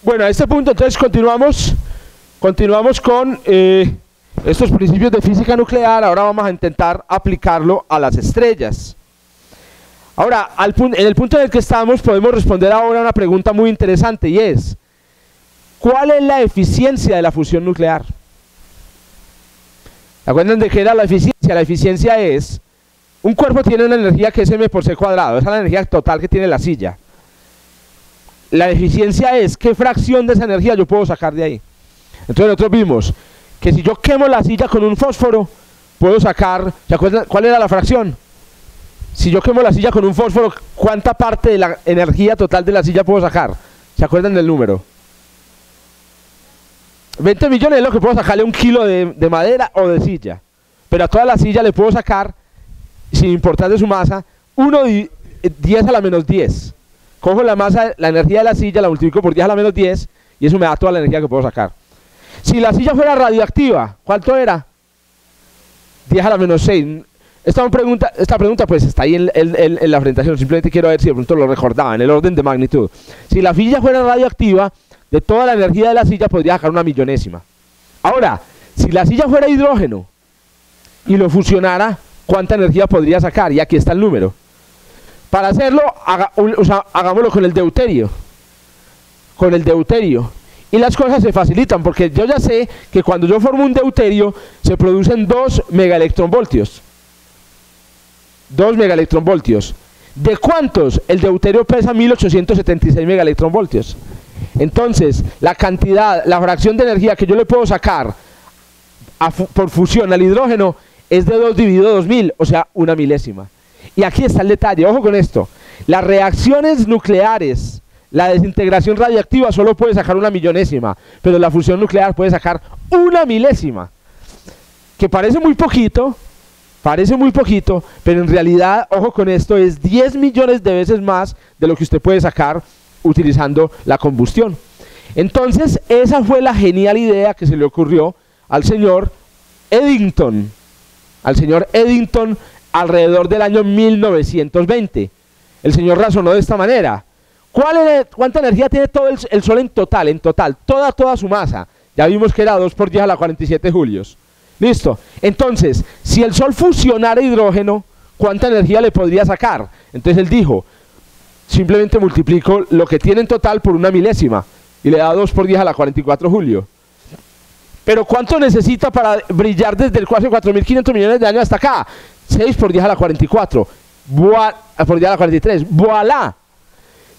Bueno, a este punto entonces continuamos con estos principios de física nuclear. Ahora vamos a intentar aplicarlo a las estrellas. Ahora, en el punto en el que estamos, podemos responder ahora a una pregunta muy interesante, y es: ¿cuál es la eficiencia de la fusión nuclear? ¿Se acuerdan de qué era la eficiencia? La eficiencia es: un cuerpo tiene una energía que es m por c cuadrado, esa es la energía total que tiene la silla. La eficiencia es qué fracción de esa energía yo puedo sacar de ahí. Entonces nosotros vimos que si yo quemo la silla con un fósforo, puedo sacar, ¿se acuerdan cuál era la fracción? Si yo quemo la silla con un fósforo, ¿cuánta parte de la energía total de la silla puedo sacar? ¿Se acuerdan del número? 20 millones es lo que puedo sacarle a un kilo de madera o de silla. Pero a toda la silla le puedo sacar, sin importar de su masa, 10 a la menos 10. Cojo la masa, la energía de la silla, la multiplico por 10 a la menos 10 y eso me da toda la energía que puedo sacar. Si la silla fuera radioactiva, ¿cuánto era? 10 a la menos 6. Esta pregunta pues está ahí en la presentación, simplemente quiero ver si de pronto lo recordaba, en el orden de magnitud. Si la silla fuera radioactiva, de toda la energía de la silla podría sacar una millonésima. Ahora, si la silla fuera hidrógeno y lo fusionara, ¿cuánta energía podría sacar? Y aquí está el número. Para hacerlo, hagámoslo con el deuterio. Con el deuterio. Y las cosas se facilitan, porque yo ya sé que cuando yo formo un deuterio, se producen 2 megaelectronvoltios. 2 megaelectronvoltios. ¿De cuántos? El deuterio pesa 1876 megaelectronvoltios. Entonces, la fracción de energía que yo le puedo sacar por fusión al hidrógeno es de 2 dividido 2000, o sea, 1/1000. Y aquí está el detalle, ojo con esto. Las reacciones nucleares, la desintegración radiactiva solo puede sacar 1/1000, pero la fusión nuclear puede sacar 1/1000. Que parece muy poquito, pero en realidad, ojo con esto, es 10 millones de veces más de lo que usted puede sacar utilizando la combustión. Entonces, esa fue la genial idea que se le ocurrió al señor Eddington. Alrededor del año 1920. El señor razonó de esta manera: ¿cuánta energía tiene todo el Sol en total? Toda su masa. Ya vimos que era 2 por 10 a la 47 julios. Listo. Entonces, si el Sol fusionara hidrógeno, ¿cuánta energía le podría sacar? Entonces él dijo: simplemente multiplico lo que tiene en total por 1/1000 y le da 2 por 10 a la 44 julio. Pero ¿cuánto necesita para brillar desde el hace 4.500 millones de años hasta acá? 6 por 10 a la 44. Por 10 a la 43. ¡Voilá!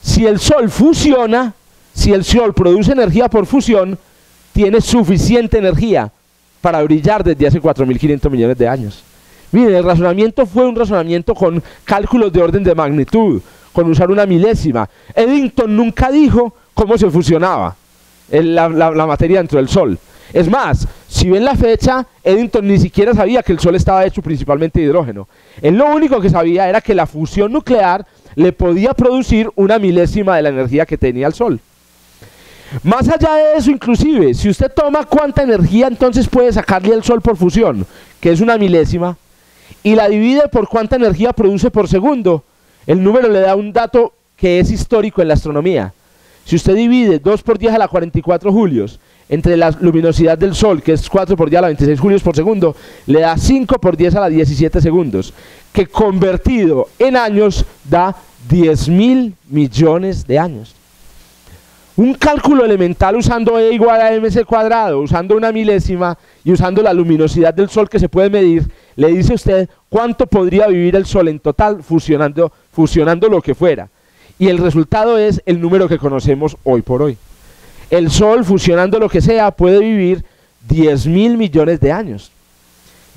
Si el Sol fusiona, si el Sol produce energía por fusión, tiene suficiente energía para brillar desde hace 4.500 millones de años. Miren, el razonamiento fue un razonamiento con cálculos de orden de magnitud, con usar 1/1000. Eddington nunca dijo cómo se fusionaba la materia dentro del Sol. Es más, si ven la fecha, Eddington ni siquiera sabía que el Sol estaba hecho principalmente de hidrógeno. Él lo único que sabía era que la fusión nuclear le podía producir 1/1000 de la energía que tenía el Sol. Más allá de eso, inclusive, si usted toma cuánta energía entonces puede sacarle el Sol por fusión, que es 1/1000, y la divide por cuánta energía produce por segundo, el número le da un dato que es histórico en la astronomía. Si usted divide 2 por 10 a la 44 julios entre la luminosidad del Sol, que es 4 por 10 a la 26 julios por segundo, le da 5 por 10 a la 17 segundos, que convertido en años da 10.000 millones de años. Un cálculo elemental usando E igual a mc cuadrado, usando 1/1000 y usando la luminosidad del Sol que se puede medir, le dice a usted cuánto podría vivir el Sol en total fusionando lo que fuera. Y el resultado es el número que conocemos hoy por hoy. El Sol, fusionando lo que sea, puede vivir 10.000 millones de años.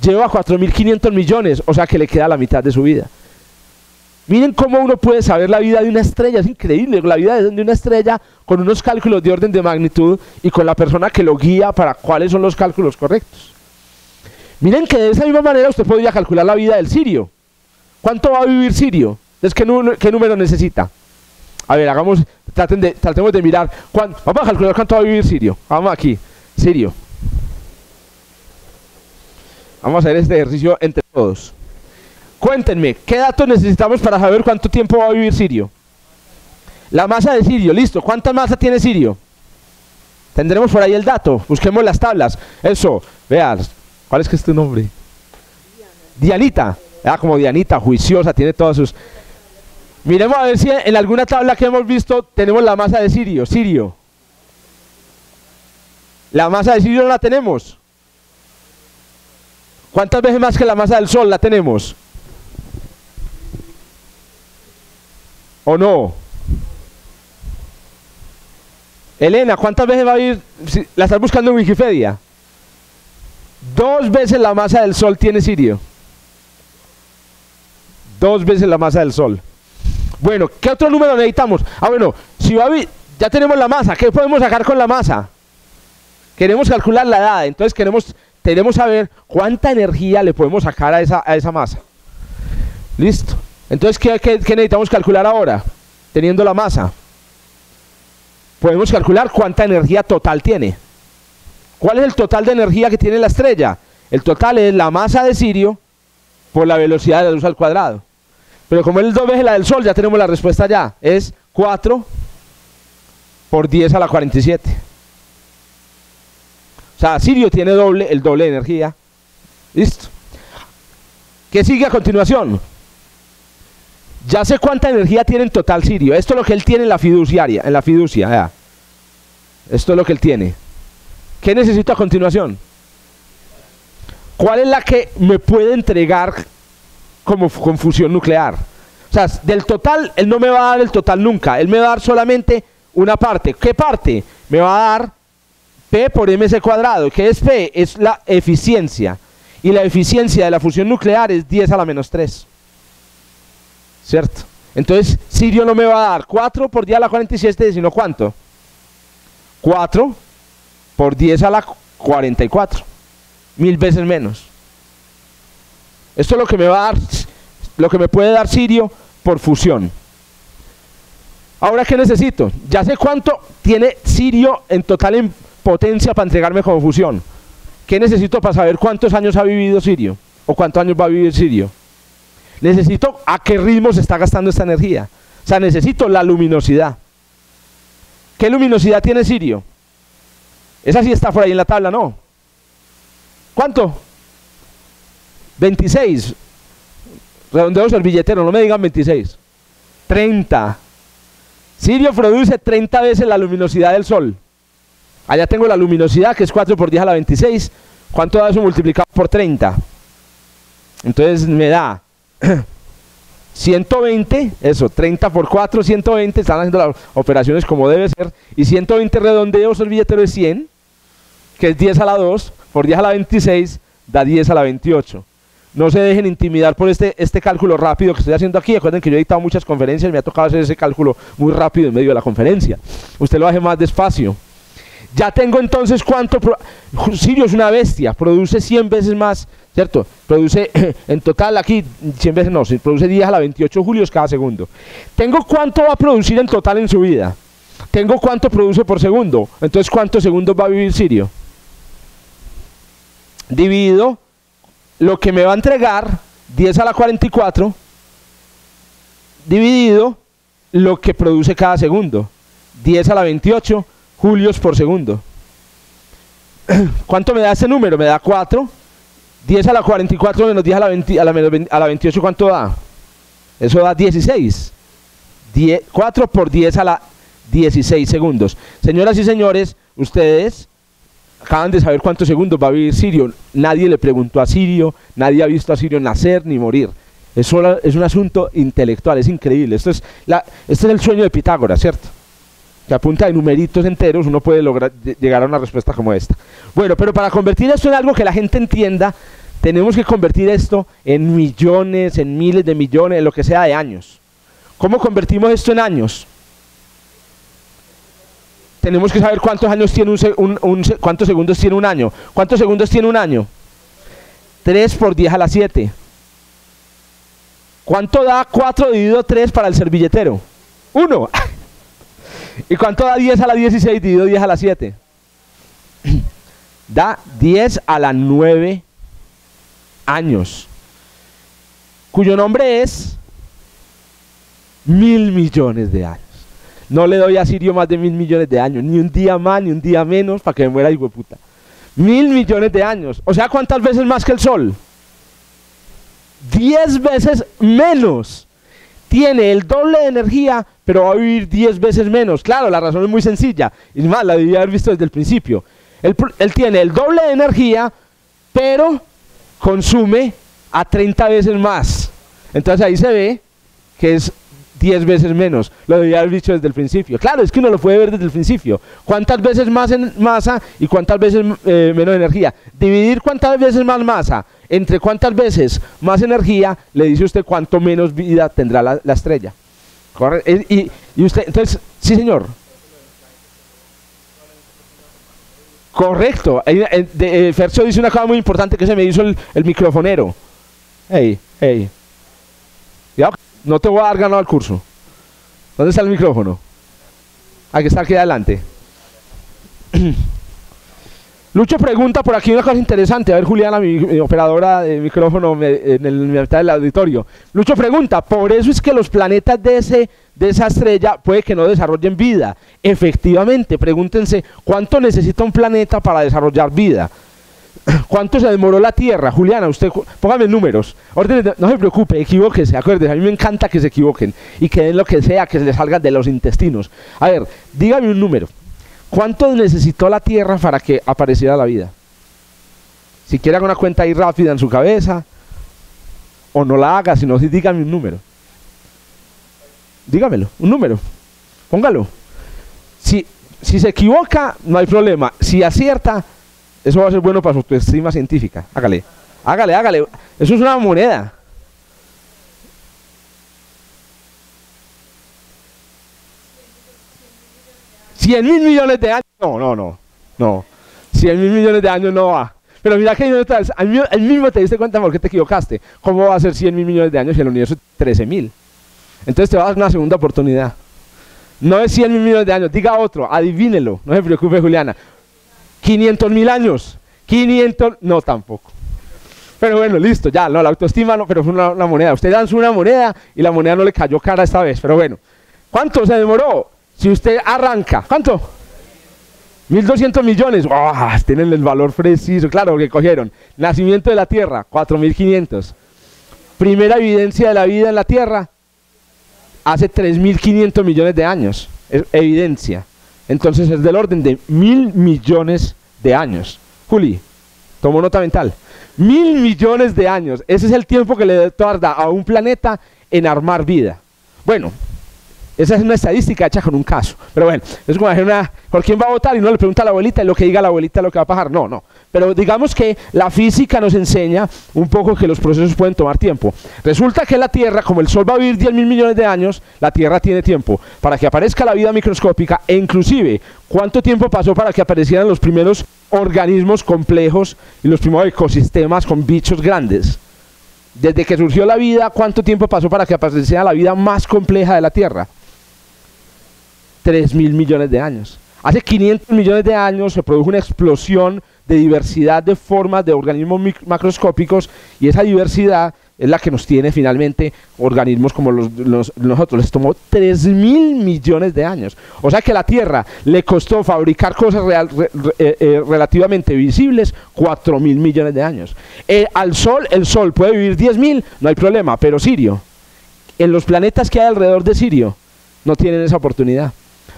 Lleva 4.500 millones, o sea que le queda la mitad de su vida. Miren cómo uno puede saber la vida de una estrella, es increíble, la vida de una estrella con unos cálculos de orden de magnitud y con la persona que lo guía para cuáles son los cálculos correctos. Miren que de esa misma manera usted podría calcular la vida del Sirio. ¿Cuánto va a vivir Sirio? Entonces, ¿qué número necesita? A ver, tratemos de mirar. Vamos a calcular cuánto va a vivir Sirio. Vamos aquí, Sirio. Vamos a hacer este ejercicio entre todos. Cuéntenme, ¿qué datos necesitamos para saber cuánto tiempo va a vivir Sirio? La masa de Sirio, listo. ¿Cuánta masa tiene Sirio? Tendremos por ahí el dato, busquemos las tablas. Eso, vean, ¿cuál es que es tu nombre? Dianita, como Dianita, juiciosa, tiene todas sus... Miremos a ver si en alguna tabla que hemos visto tenemos la masa de Sirio. Sirio. La masa de Sirio no la tenemos. ¿Cuántas veces más que la masa del Sol la tenemos? ¿O no? Elena, ¿cuántas veces va a ir? ¿La estás buscando en Wikipedia? 2 veces la masa del Sol tiene Sirio. 2 veces la masa del Sol. Bueno, ¿qué otro número necesitamos? Bueno, si ya tenemos la masa, ¿qué podemos sacar con la masa? Queremos calcular la edad, entonces queremos saber cuánta energía le podemos sacar a esa masa. Listo. Entonces, ¿qué necesitamos calcular ahora? Teniendo la masa. Podemos calcular cuánta energía total tiene. ¿Cuál es el total de energía que tiene la estrella? El total es la masa de Sirio por la velocidad de la luz al cuadrado. Pero como es 2 veces la del Sol, ya tenemos la respuesta ya. Es 4 por 10 a la 47. O sea, Sirio tiene el doble de energía. Listo. ¿Qué sigue a continuación? Ya sé cuánta energía tiene en total Sirio. Esto es lo que él tiene en la fiducia. Esto es lo que él tiene. ¿Qué necesito a continuación? ¿Cuál es la que me puede entregar con fusión nuclear? O sea, del total, él no me va a dar el total nunca. Él me va a dar solamente una parte. ¿Qué parte? Me va a dar P por mc cuadrado. ¿Qué es P? Es la eficiencia. Y la eficiencia de la fusión nuclear es 10 a la menos 3. ¿Cierto? Entonces, Sirio no me va a dar 4 por 10 a la 47, sino ¿cuánto? 4 por 10 a la 44. 1000 veces menos. Esto es lo que me va a dar, lo que me puede dar Sirio por fusión. Ahora, ¿qué necesito? Ya sé cuánto tiene Sirio en total en potencia para entregarme como fusión. ¿Qué necesito para saber cuántos años ha vivido Sirio? ¿O cuántos años va a vivir Sirio? Necesito a qué ritmo se está gastando esta energía. O sea, necesito la luminosidad. ¿Qué luminosidad tiene Sirio? Esa sí está por ahí en la tabla, ¿no? ¿Cuánto? 26. Redondeos el billetero, no me digan 26. 30. Sirio produce 30 veces la luminosidad del Sol. Allá tengo la luminosidad, que es 4 por 10 a la 26. ¿Cuánto da eso multiplicado por 30? Entonces me da 120, eso, 30 por 4, 120, están haciendo las operaciones como debe ser, y 120 redondeos el billetero es 100, que es 10 a la 2, por 10 a la 26, da 10 a la 28. No se dejen intimidar por este cálculo rápido que estoy haciendo aquí. Recuerden que yo he editado muchas conferencias, me ha tocado hacer ese cálculo muy rápido en medio de la conferencia. Usted lo hace más despacio. Ya tengo entonces cuánto... Sirio es una bestia, produce 100 veces más, ¿cierto? Produce en total aquí 100 veces no, produce 10 a la 28 julios cada segundo. Tengo cuánto va a producir en total en su vida. Tengo cuánto produce por segundo. Entonces, ¿cuántos segundos va a vivir Sirio? Divido lo que me va a entregar, 10 a la 44, dividido lo que produce cada segundo, 10 a la 28 julios por segundo. ¿Cuánto me da ese número? Me da 4. 10 a la 44 menos 10 a la 28, ¿cuánto da? Eso da 16. 4 por 10 a la 16 segundos. Señoras y señores, ustedes acaban de saber cuántos segundos va a vivir Sirio. Nadie le preguntó a Sirio, nadie ha visto a Sirio nacer ni morir. Eso es un asunto intelectual, es increíble. Este es el sueño de Pitágoras, ¿cierto? Que a punta de numeritos enteros uno puede lograr llegar a una respuesta como esta. Bueno, pero para convertir esto en algo que la gente entienda, tenemos que convertir esto en millones, en miles de millones, en lo que sea de años. ¿Cómo convertimos esto en años? Tenemos que saber cuántos años tiene cuántos segundos tiene un año. ¿Cuántos segundos tiene un año? 3 por 10 a la 7. ¿Cuánto da 4 dividido 3 para el servilletero? 1. ¿Y cuánto da 10 a la 16 dividido 10 a la 7? Da 10 a la 9 años, cuyo nombre es 1000 millones de años. No le doy a Sirio más de 1.000 millones de años, ni un día más, ni un día menos, para que me muera, hijo de puta. 1.000 millones de años. O sea, ¿cuántas veces más que el Sol? 10 veces menos. Tiene el doble de energía, pero va a vivir 10 veces menos. Claro, la razón es muy sencilla. Y más, la debía haber visto desde el principio. Él tiene el doble de energía, pero consume a 30 veces más. Entonces ahí se ve que es 10 veces menos. Lo debía haber dicho desde el principio. Claro, es que uno lo puede ver desde el principio. ¿Cuántas veces más en masa y cuántas veces menos energía? Dividir cuántas veces más masa entre cuántas veces más energía, le dice usted cuánto menos vida tendrá la estrella. Y usted, entonces, sí señor. Correcto. Fercho dice una cosa muy importante que se me hizo el microfonero. Hey. No te voy a dar ganado al curso. ¿Dónde está el micrófono? Aquí está, aquí adelante. Lucho pregunta por aquí una cosa interesante. A ver, Juliana, mi operadora de micrófono en la mitad del auditorio. Lucho pregunta, por eso es que los planetas de esa estrella puede que no desarrollen vida. Efectivamente, pregúntense, ¿cuánto necesita un planeta para desarrollar vida? ¿Cuánto se demoró la Tierra? Juliana, usted, póngame números. No se preocupe, equivóquese, acuérdese, a mí me encanta que se equivoquen y que den lo que sea, que se les salga de los intestinos. A ver, dígame un número. ¿Cuánto necesitó la Tierra para que apareciera la vida? Si quiere haga una cuenta ahí rápida en su cabeza, o no la haga, sino dígame un número. Dígamelo, un número. Póngalo. Si se equivoca, no hay problema. Si acierta, eso va a ser bueno para su autoestima científica. Hágale. Eso es una moneda. ¿100.000 millones de años? No. 100.000 millones de años no va. Pero mira que al mismo te diste cuenta por qué te equivocaste. ¿Cómo va a ser 100.000 millones de años si el universo es 13.000? Entonces te va a dar una segunda oportunidad. No es 100.000 millones de años, diga otro, adivínelo. No se preocupe, Juliana. 500.000 años. 500, no tampoco. Pero bueno, listo, ya, no, la autoestima no, pero fue una moneda. Usted lanzó una moneda y la moneda no le cayó cara esta vez, pero bueno. ¿Cuánto se demoró? Si usted arranca, ¿cuánto? 1.200 millones. Tienen el valor preciso, claro, que cogieron. Nacimiento de la Tierra, 4.500. Primera evidencia de la vida en la Tierra, hace 3.500 millones de años. Es evidencia. Entonces es del orden de 1.000 millones de años. Juli, tomó nota mental. 1.000 millones de años. Ese es el tiempo que le tarda a un planeta en armar vida. Bueno, esa es una estadística hecha con un caso. Pero bueno, es como ¿por quién va a votar? Y no le pregunta a la abuelita y lo que diga la abuelita es lo que va a pasar. No. Pero digamos que la física nos enseña un poco que los procesos pueden tomar tiempo. Resulta que la Tierra, como el Sol va a vivir 10.000 millones de años, la Tierra tiene tiempo para que aparezca la vida microscópica e inclusive, ¿cuánto tiempo pasó para que aparecieran los primeros organismos complejos y los primeros ecosistemas con bichos grandes? Desde que surgió la vida, ¿cuánto tiempo pasó para que apareciera la vida más compleja de la Tierra? 3.000 millones de años. Hace 500 millones de años se produjo una explosión de diversidad de formas de organismos macroscópicos y esa diversidad es la que nos tiene finalmente organismos como nosotros. Les tomó 3.000 millones de años. O sea que a la Tierra le costó fabricar cosas relativamente visibles 4.000 millones de años. El Sol puede vivir 10.000, no hay problema, pero Sirio, en los planetas que hay alrededor de Sirio, no tienen esa oportunidad.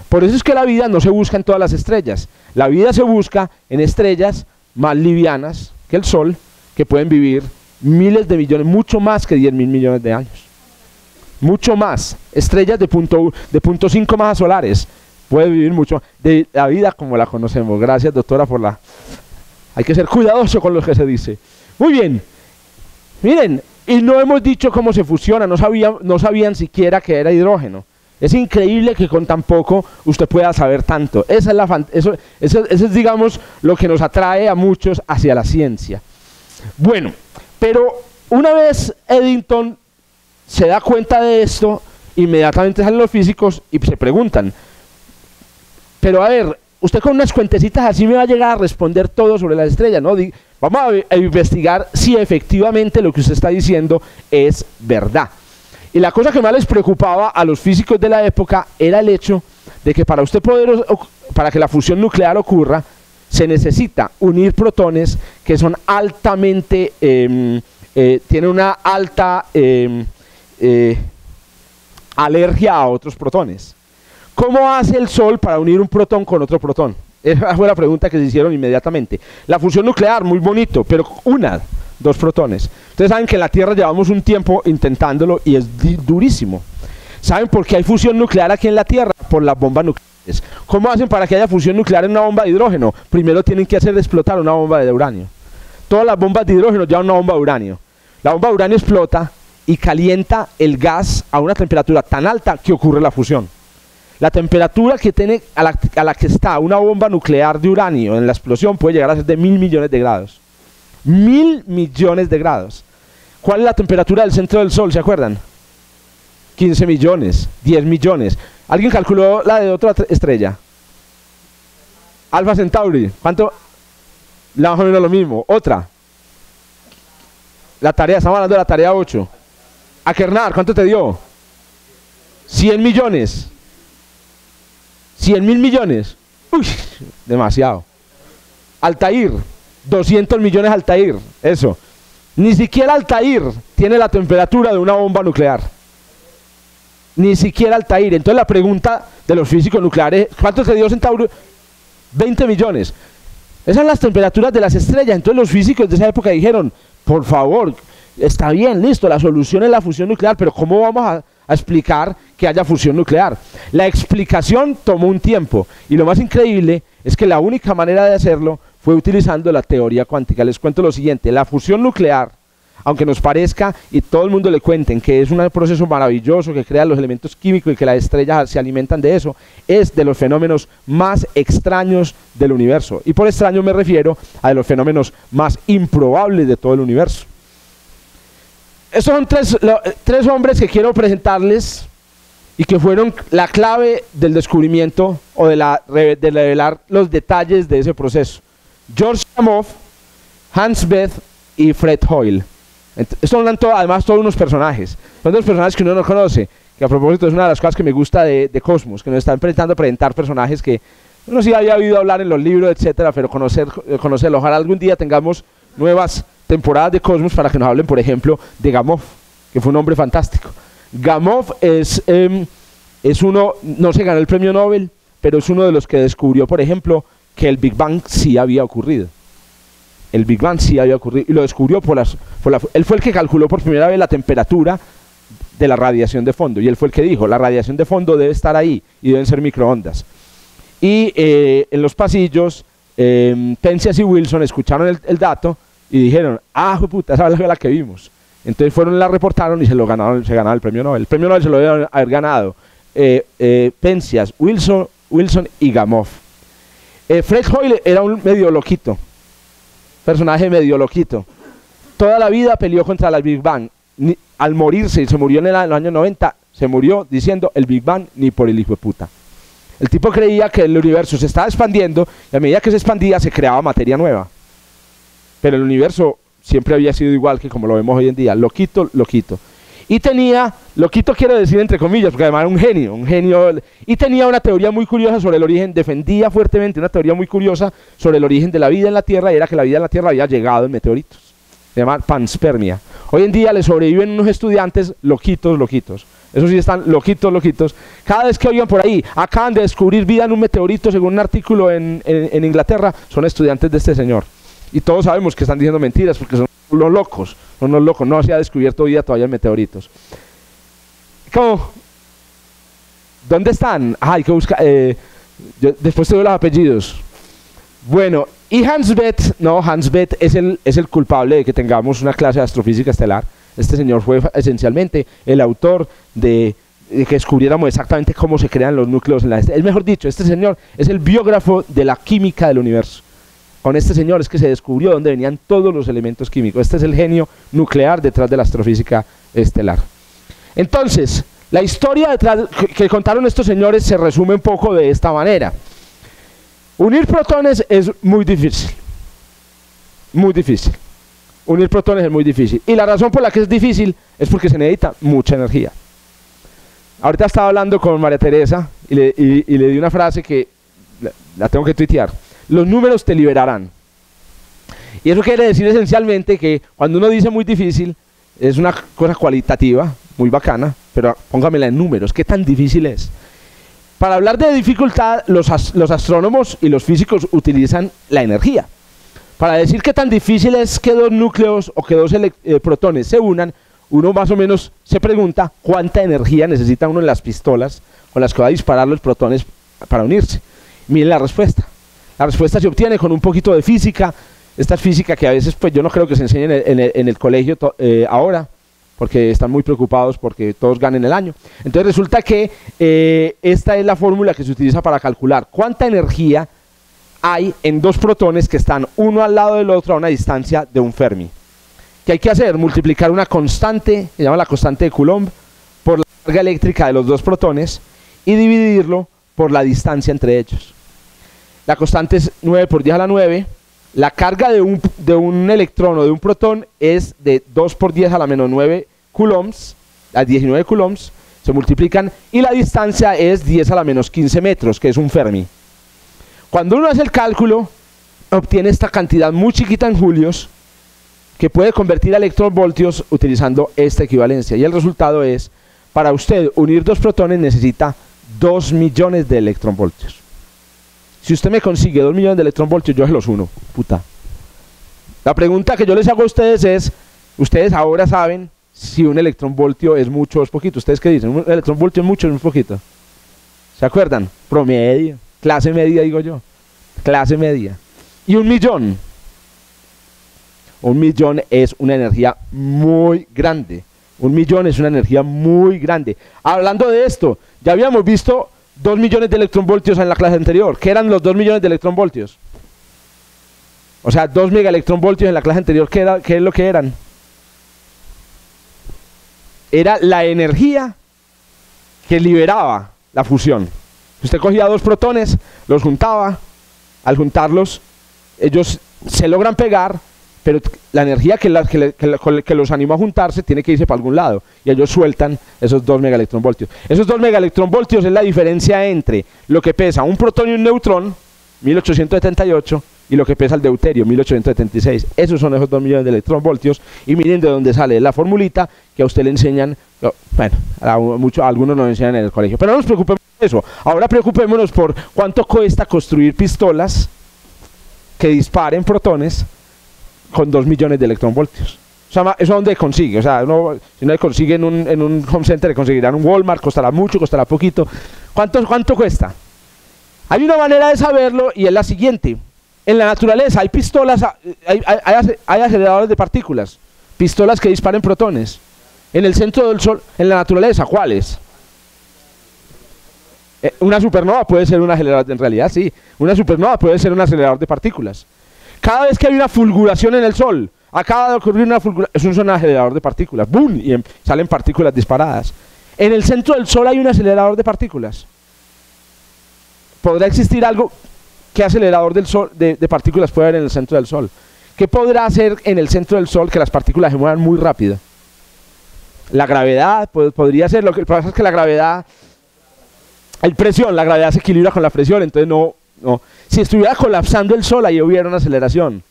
Por eso es que la vida no se busca en todas las estrellas. La vida se busca en estrellas más livianas que el Sol, que pueden vivir miles de millones, mucho más que 10.000 millones de años. Mucho más. Estrellas de punto 5 masas solares. Puede vivir mucho de la vida como la conocemos. Gracias, doctora, por la... Hay que ser cuidadoso con lo que se dice. Muy bien. Miren, y no hemos dicho cómo se fusiona. No sabían siquiera que era hidrógeno. Es increíble que con tan poco usted pueda saber tanto. Eso es, digamos, lo que nos atrae a muchos hacia la ciencia. Bueno, pero una vez Eddington se da cuenta de esto, inmediatamente salen los físicos y se preguntan, pero a ver, usted con unas cuentecitas así me va a llegar a responder todo sobre las estrellas, ¿no? Vamos a investigar si efectivamente lo que usted está diciendo es verdad. Y la cosa que más les preocupaba a los físicos de la época era el hecho de que para para que la fusión nuclear ocurra, se necesita unir protones que son altamente, tienen una alta alergia a otros protones. ¿Cómo hace el Sol para unir un protón con otro protón? Esa fue la pregunta que se hicieron inmediatamente. La fusión nuclear, muy bonito, pero dos protones. Ustedes saben que en la Tierra llevamos un tiempo intentándolo y es durísimo. ¿Saben por qué hay fusión nuclear aquí en la Tierra? Por las bombas nucleares. ¿Cómo hacen para que haya fusión nuclear en una bomba de hidrógeno? Primero tienen que hacer explotar una bomba de uranio. Todas las bombas de hidrógeno llevan una bomba de uranio. La bomba de uranio explota y calienta el gas a una temperatura tan alta que ocurre la fusión. La temperatura que tiene a la que está una bomba nuclear de uranio en la explosión puede llegar a ser de 1000 millones de grados. 1000 millones de grados. ¿Cuál es la temperatura del centro del Sol? ¿Se acuerdan? 15 millones, 10 millones. ¿Alguien calculó la de otra estrella? Alfa Centauri. ¿Cuánto? Más o menos lo mismo. Otra. La tarea, estamos hablando de la tarea 8. Akernar, ¿cuánto te dio? 100 millones. 100 mil millones. Uy, demasiado. Altair, 200 millones Altair. Eso. Ni siquiera Altair tiene la temperatura de una bomba nuclear. Ni siquiera Altair. Entonces la pregunta de los físicos nucleares, ¿cuánto te dio Centauro? 20 millones. Esas son las temperaturas de las estrellas. Entonces los físicos de esa época dijeron, por favor, está bien, listo, la solución es la fusión nuclear, pero ¿cómo vamos a explicar que haya fusión nuclear? La explicación tomó un tiempo, y lo más increíble es que la única manera de hacerlo fue utilizando la teoría cuántica. Les cuento lo siguiente: la fusión nuclear, aunque nos parezca y todo el mundo le cuenten que es un proceso maravilloso que crea los elementos químicos y que las estrellas se alimentan de eso, es de los fenómenos más extraños del universo. Y por extraño me refiero a de los fenómenos más improbables de todo el universo. Estos son tres hombres que quiero presentarles y que fueron la clave del descubrimiento o de revelar los detalles de ese proceso. George Gamow, Hans Bethe y Fred Hoyle. Estos son además todos unos personajes. Son dos personajes que uno no conoce, que a propósito es una de las cosas que me gusta de Cosmos, que nos están intentando presentar personajes que uno sí había oído hablar en los libros, etcétera, pero conocerlos. Ojalá algún día tengamos nuevas temporadas de Cosmos para que nos hablen, por ejemplo, de Gamow, que fue un hombre fantástico. Gamow es uno, no se ganó el premio Nobel, pero es uno de los que descubrió, por ejemplo, que el Big Bang sí había ocurrido. El Big Bang sí había ocurrido, y lo descubrió él fue el que calculó por primera vez la temperatura de la radiación de fondo, y él fue el que dijo, la radiación de fondo debe estar ahí, y deben ser microondas. Y en los pasillos, Penzias y Wilson escucharon el dato, y dijeron, puta, esa es la que vimos. Entonces fueron, la reportaron y se ganaron el premio Nobel. El premio Nobel se lo deben haber ganado Penzias, Wilson y Gamow. Fred Hoyle era un medio loquito, personaje medio loquito. Toda la vida peleó contra la Big Bang. Al morirse, y se murió en los años 90, se murió diciendo el Big Bang ni por el hijo de puta. El tipo creía que el universo se estaba expandiendo y a medida que se expandía se creaba materia nueva. Pero el universo siempre había sido igual que como lo vemos hoy en día, loquito, loquito. Y tenía, loquito quiero decir entre comillas, porque además era un genio, y tenía una teoría muy curiosa sobre el origen, defendía fuertemente una teoría muy curiosa sobre el origen de la vida en la Tierra, y era que la vida en la Tierra había llegado en meteoritos. Se llama panspermia. Hoy en día le sobreviven unos estudiantes loquitos, loquitos. Esos sí están loquitos, loquitos. Cada vez que oigan por ahí, acaban de descubrir vida en un meteorito, según un artículo en Inglaterra, son estudiantes de este señor. Y todos sabemos que están diciendo mentiras porque son los locos, no se ha descubierto vida todavía en meteoritos. ¿Cómo? ¿Dónde están? Hay que buscar, después te doy los apellidos. Bueno, y Hans Bethe es el culpable de que tengamos una clase de astrofísica estelar. Este señor fue esencialmente el autor de que descubriéramos exactamente cómo se crean los núcleos en la estrella. Es mejor dicho, este señor es el biógrafo de la química del universo. Con este señor es que se descubrió dónde venían todos los elementos químicos. Este es el genio nuclear detrás de la astrofísica estelar. Entonces, la historia detrás que contaron estos señores se resume un poco de esta manera. Unir protones es muy difícil. Muy difícil. Unir protones es muy difícil. Y la razón por la que es difícil es porque se necesita mucha energía. Ahorita estaba hablando con María Teresa y le di una frase que la tengo que tuitear. Los números te liberarán. Y eso quiere decir esencialmente que cuando uno dice muy difícil, es una cosa cualitativa, muy bacana, pero póngamela en números, ¿qué tan difícil es? Para hablar de dificultad, los astrónomos y los físicos utilizan la energía. Para decir qué tan difícil es que dos núcleos o que dos protones se unan, uno más o menos se pregunta cuánta energía necesita uno en las pistolas con las que va a disparar los protones para unirse. Miren la respuesta. La respuesta se obtiene con un poquito de física. Esta es física que a veces pues yo no creo que se enseñe en el colegio ahora, porque están muy preocupados porque todos ganen el año. Entonces resulta que esta es la fórmula que se utiliza para calcular cuánta energía hay en dos protones que están uno al lado del otro a una distancia de un Fermi. ¿Qué hay que hacer? Multiplicar una constante, se llama la constante de Coulomb, por la carga eléctrica de los dos protones y dividirlo por la distancia entre ellos. La constante es 9 por 10 a la 9. La carga de un electrón o de un protón es de 2 por 10 a la menos 9 coulombs, las 19 coulombs, se multiplican, y la distancia es 10 a la menos 15 metros, que es un Fermi. Cuando uno hace el cálculo, obtiene esta cantidad muy chiquita en julios, que puede convertir a electronvoltios utilizando esta equivalencia. Y el resultado es, para usted unir dos protones necesita 2 millones de electronvoltios. Si usted me consigue 2 millones de electronvoltios, yo se los uno, puta. La pregunta que yo les hago a ustedes es, ustedes ahora saben si un electronvoltio es mucho o es poquito. ¿Ustedes qué dicen? ¿Un electronvoltio es mucho o es muy poquito? ¿Se acuerdan? Promedio, clase media digo yo, clase media. Y 1 millón. 1 millón es una energía muy grande. 1 millón es una energía muy grande. Hablando de esto, ya habíamos visto 2 millones de electronvoltios en la clase anterior. ¿Qué eran los 2 millones de electronvoltios? O sea, 2 megaelectronvoltios en la clase anterior, ¿qué es lo que eran? Era la energía que liberaba la fusión. Usted cogía dos protones, los juntaba, al juntarlos, ellos se logran pegar, pero la energía que los animó a juntarse tiene que irse para algún lado, y ellos sueltan esos 2 megaelectronvoltios. Esos 2 megaelectronvoltios es la diferencia entre lo que pesa un protón y un neutrón, 1878, y lo que pesa el deuterio, 1876. Esos son esos 2 millones de electronvoltios, y miren de dónde sale la formulita que a usted le enseñan, bueno, a algunos nos enseñan en el colegio, pero no nos preocupemos por eso. Ahora preocupémonos por cuánto cuesta construir pistolas que disparen protones con 2 millones de electronvoltios. O sea, ¿eso dónde consigue? O sea, si no le consigue en un home center, le conseguirán un Walmart, costará mucho, costará poquito. ¿Cuánto cuesta? Hay una manera de saberlo y es la siguiente. En la naturaleza hay pistolas, hay aceleradores de partículas, pistolas que disparen protones. En el centro del Sol, en la naturaleza, ¿cuáles? Una supernova puede ser un acelerador, en realidad sí. Una supernova puede ser un acelerador de partículas. Cada vez que hay una fulguración en el Sol, acaba de ocurrir una fulguración, es un acelerador de partículas, ¡boom! Y salen partículas disparadas. En el centro del Sol hay un acelerador de partículas. ¿Podrá existir algo? ¿Qué acelerador del Sol, de partículas puede haber en el centro del Sol? ¿Qué podrá hacer en el centro del Sol que las partículas se muevan muy rápido? La gravedad podría ser. Lo que pasa es que la gravedad, hay presión, la gravedad se equilibra con la presión, entonces no. Si estuviera colapsando el Sol, ahí hubiera una aceleración.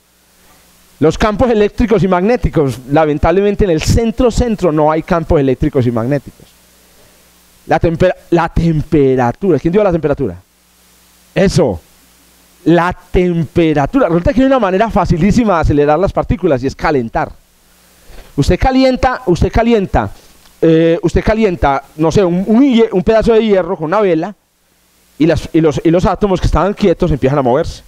Los campos eléctricos y magnéticos, lamentablemente en el centro no hay campos eléctricos y magnéticos. La temperatura, ¿quién dio la temperatura? Eso, la temperatura. Resulta que hay una manera facilísima de acelerar las partículas y es calentar. Usted calienta, no sé, un pedazo de hierro con una vela, y los átomos que estaban quietos empiezan a moverse.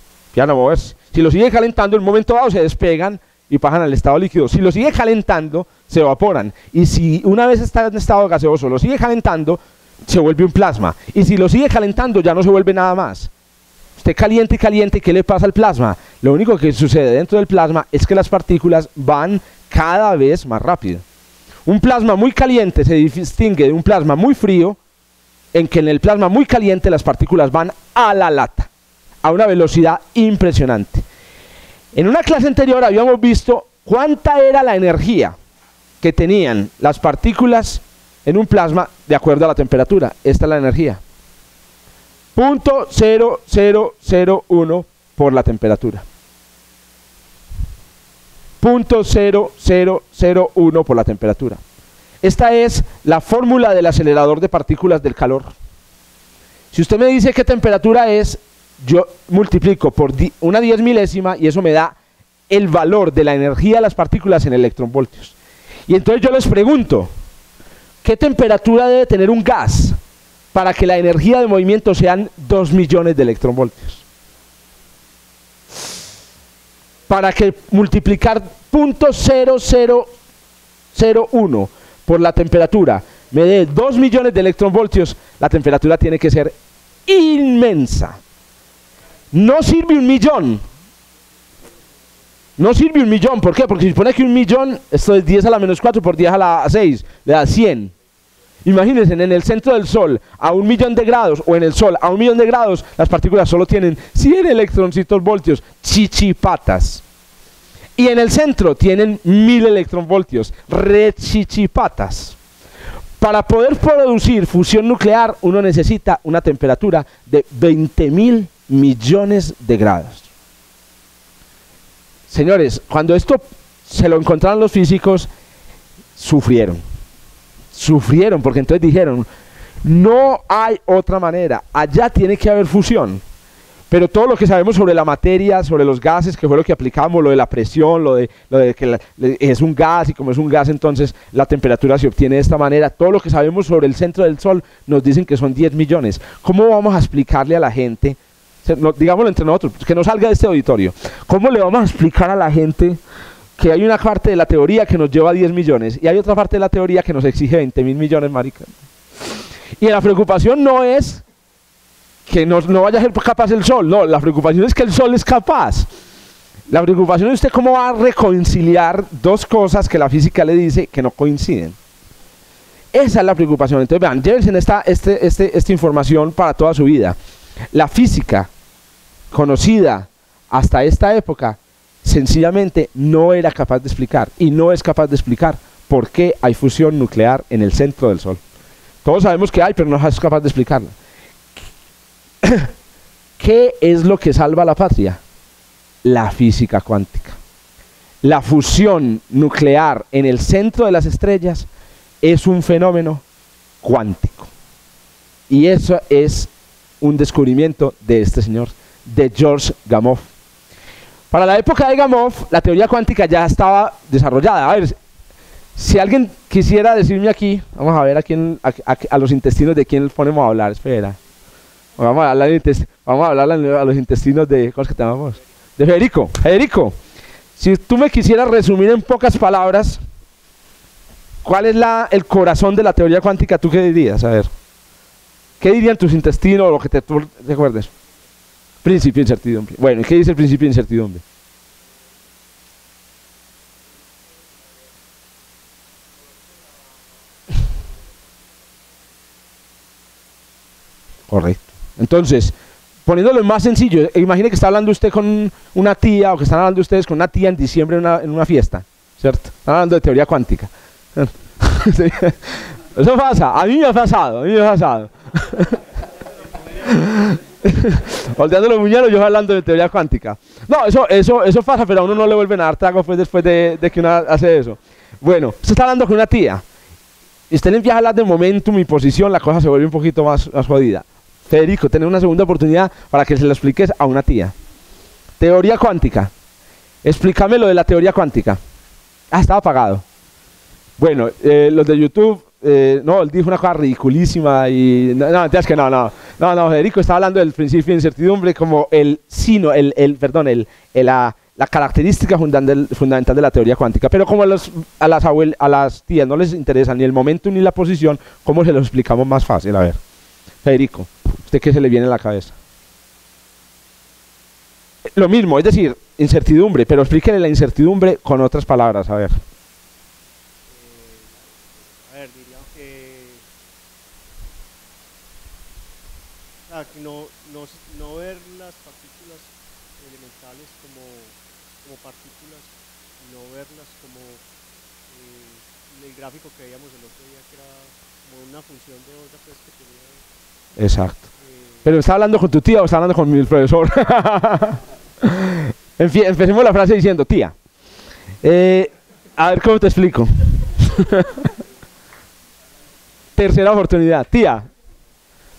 Si lo sigue calentando, en un momento dado se despegan y pasan al estado líquido. Si lo sigue calentando, se evaporan. Y si una vez está en estado gaseoso, lo sigue calentando, se vuelve un plasma. Y si lo sigue calentando, ya no se vuelve nada más. Usted calienta y calienta, ¿y qué le pasa al plasma? Lo único que sucede dentro del plasma es que las partículas van cada vez más rápido. Un plasma muy caliente se distingue de un plasma muy frío, en que en el plasma muy caliente las partículas van a la lata, a una velocidad impresionante. En una clase anterior habíamos visto cuánta era la energía que tenían las partículas en un plasma de acuerdo a la temperatura. Esta es la energía. .0001 por la temperatura. 0.0001 por la temperatura. Esta es la fórmula del acelerador de partículas del calor. Si usted me dice qué temperatura es, yo multiplico por una 10 milésima y eso me da el valor de la energía de las partículas en electronvoltios. Y entonces yo les pregunto, ¿qué temperatura debe tener un gas para que la energía de movimiento sean 2 millones de electronvoltios? Para que multiplicar .0001 por la temperatura me dé 2 millones de electronvoltios, la temperatura tiene que ser inmensa. No sirve un millón. No sirve un millón, ¿por qué? Porque si pone que un millón, esto es 10 a la menos 4 por 10 a la 6, le da 100. Imagínense, en el centro del Sol, a 1 millón de grados, o en el Sol, a 1 millón de grados, las partículas solo tienen 100 electroncitos voltios, chichipatas. Y en el centro tienen 1000 electronvoltios, rechichipatas. Para poder producir fusión nuclear, uno necesita una temperatura de 20.000 millones de grados. Señores, cuando esto se lo encontraron los físicos, sufrieron. Sufrieron, porque entonces dijeron, no hay otra manera, allá tiene que haber fusión. Pero todo lo que sabemos sobre la materia, sobre los gases, que fue lo que aplicamos, lo de la presión, lo de que es un gas, y como es un gas entonces la temperatura se obtiene de esta manera, todo lo que sabemos sobre el centro del Sol nos dicen que son 10 millones. ¿Cómo vamos a explicarle a la gente, digámoslo entre nosotros, que no salga de este auditorio, cómo le vamos a explicar a la gente que hay una parte de la teoría que nos lleva a 10 millones y hay otra parte de la teoría que nos exige 20.000 millones, marica? Y la preocupación no es que no vaya a ser capaz el Sol, no, la preocupación es que el Sol es capaz. La preocupación es usted cómo va a reconciliar dos cosas que la física le dice que no coinciden. Esa es la preocupación. Entonces vean, llévense esta información para toda su vida. La física conocida hasta esta época sencillamente no era capaz de explicar, y no es capaz de explicar por qué hay fusión nuclear en el centro del Sol. Todos sabemos que hay, pero no es capaz de explicarla. ¿Qué es lo que salva a la patria? La física cuántica. La fusión nuclear en el centro de las estrellas es un fenómeno cuántico. Y eso es un descubrimiento de este señor, de Georges Gamow. Para la época de Gamow, la teoría cuántica ya estaba desarrollada. A ver, si alguien quisiera decirme aquí, vamos a ver a los intestinos de quién ponemos a hablar, espera. Vamos a hablar a los intestinos de, ¿cómo es que te llamamos? De Federico. Federico, si tú me quisieras resumir en pocas palabras, ¿cuál es el corazón de la teoría cuántica? ¿Tú qué dirías? A ver, ¿qué dirían tus intestinos o lo que tú recuerdes? Principio de incertidumbre. Bueno, ¿y qué dice el principio de incertidumbre? Correcto. Entonces, poniéndolo más sencillo, imagine que está hablando usted con una tía, o que están hablando ustedes con una tía en diciembre en una fiesta, ¿cierto? Están hablando de teoría cuántica. Eso pasa, a mí me ha pasado, Volteando los muñeros, yo hablando de teoría cuántica. No, eso pasa, pero a uno no le vuelven a dar trago pues, después de que uno hace eso. Bueno, usted está hablando con una tía, y usted le empieza a hablar de momentum y posición, la cosa se vuelve un poquito más jodida. Federico, tener una segunda oportunidad para que se lo expliques a una tía. Teoría cuántica. Explícame lo de la teoría cuántica. Ah, estaba apagado. Bueno, los de YouTube, no, él dijo una cosa ridiculísima y... No, es que no, Federico está hablando del principio de incertidumbre como la característica fundamental de la teoría cuántica. Pero como a las tías no les interesa ni el momento ni la posición, ¿cómo se lo explicamos más fácil? A ver, Federico, ¿usted qué se le viene a la cabeza? Lo mismo, es decir, incertidumbre, pero explíquele la incertidumbre con otras palabras, a ver. Diría que no ver las partículas elementales como partículas, no verlas como el gráfico que veíamos el otro día, que era como una función de onda pues, que tenía Exacto. Pero ¿está hablando con tu tía o está hablando con mi profesor? En fin, empecemos la frase diciendo, tía. A ver cómo te explico. Tercera oportunidad. Tía.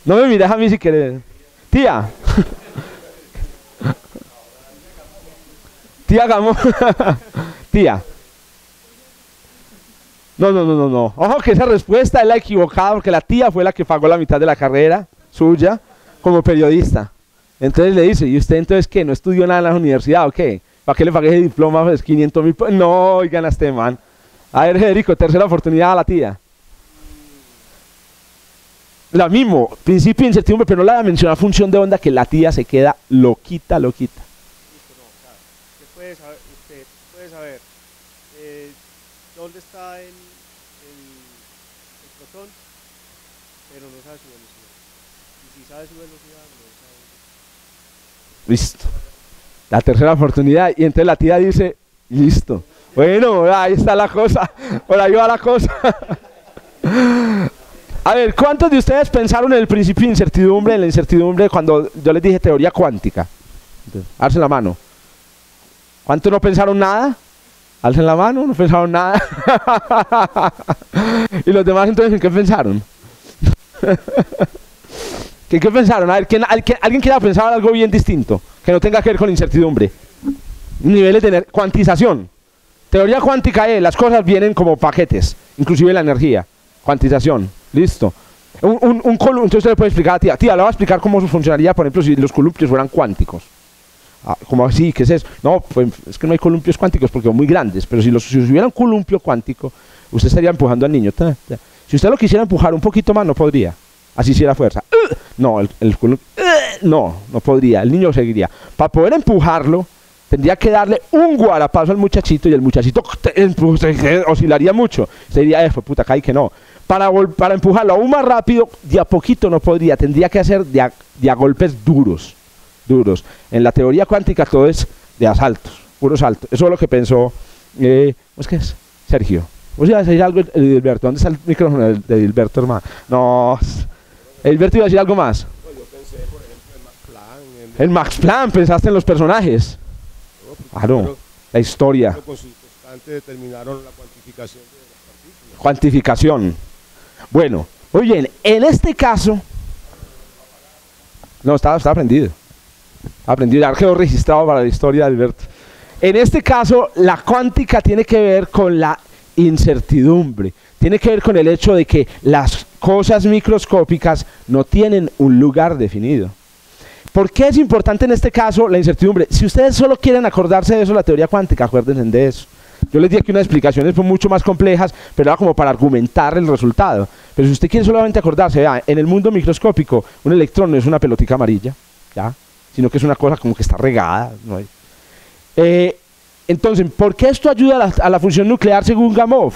No me mires a mí si quieres. Tía. Tía Gamo. Tía. No. Ojo que esa respuesta es la equivocada porque la tía fue la que pagó la mitad de la carrera suya como periodista. Entonces le dice, ¿y usted entonces qué? ¿No estudió nada en la universidad o qué? ¿Para qué le pagué ese diploma? Pues 500.000. No, oigan a este man. A ver, Federico, tercera oportunidad a la tía. La mismo, principio de incertidumbre, pero no la mencionar función de onda que la tía se queda loquita. Listo, no, claro. Usted puede saber dónde está el protón, pero no sabe su velocidad. Y si sabe su velocidad, no sabe. Listo. La tercera oportunidad. Y entonces la tía dice, listo. Bueno, ahí está la cosa. Por ahí va la cosa. A ver, ¿cuántos de ustedes pensaron en el principio de incertidumbre, en la incertidumbre cuando yo les dije teoría cuántica? Alcen la mano. ¿Cuántos no pensaron nada? Alcen la mano, no pensaron nada. ¿Y los demás entonces en qué pensaron? ¿Qué pensaron? A ver, ¿alguien quiera pensar algo bien distinto? Que no tenga que ver con incertidumbre. Niveles de cuantización. Teoría cuántica es, las cosas vienen como paquetes, inclusive la energía. Cuantización, listo. Entonces usted le puede explicar a tía, le voy a explicar cómo funcionaría, por ejemplo, si los columpios fueran cuánticos. ¿Cómo así? ¿Qué es eso? No, pues es que no hay columpios cuánticos porque son muy grandes, pero si hubiera un columpio cuántico, usted estaría empujando al niño. Si usted lo quisiera empujar un poquito más, no podría. Así si era fuerza. No, el columpio, no podría, el niño seguiría. Para poder empujarlo, tendría que darle un guarapazo al muchachito y el muchachito oscilaría mucho. Se diría, puta, caí que no. Para empujarlo aún más rápido, de a poquito no podría, tendría que hacer de a golpes duros. En la teoría cuántica todo es de asaltos, puros saltos. Eso es lo que pensó, ¿cómo es que es? Sergio. ¿Vos ibas a decir algo, Edilberto? ¿Dónde está el micrófono de Edilberto, hermano? No, Edilberto iba a decir algo más. No, yo pensé, por ejemplo, en Max Planck. En Max Planck, pensaste en los personajes. Claro, la historia. Con su constante determinaron la cuantificación de las partículas. Cuantificación. Bueno, muy bien, en este caso... No, estaba aprendido. Ya quedó registrado para la historia de Alberto. En este caso, la cuántica tiene que ver con la incertidumbre. Tiene que ver con el hecho de que las cosas microscópicas no tienen un lugar definido. ¿Por qué es importante en este caso la incertidumbre? Si ustedes solo quieren acordarse de eso, la teoría cuántica, acuérdense de eso. Yo les di aquí unas explicaciones mucho más complejas, pero era como para argumentar el resultado. Pero si usted quiere solamente acordarse, vea, en el mundo microscópico, un electrón no es una pelotica amarilla, ¿ya? Sino que es una cosa como que está regada, ¿no? Entonces, ¿por qué esto ayuda a la fusión nuclear según Gamow?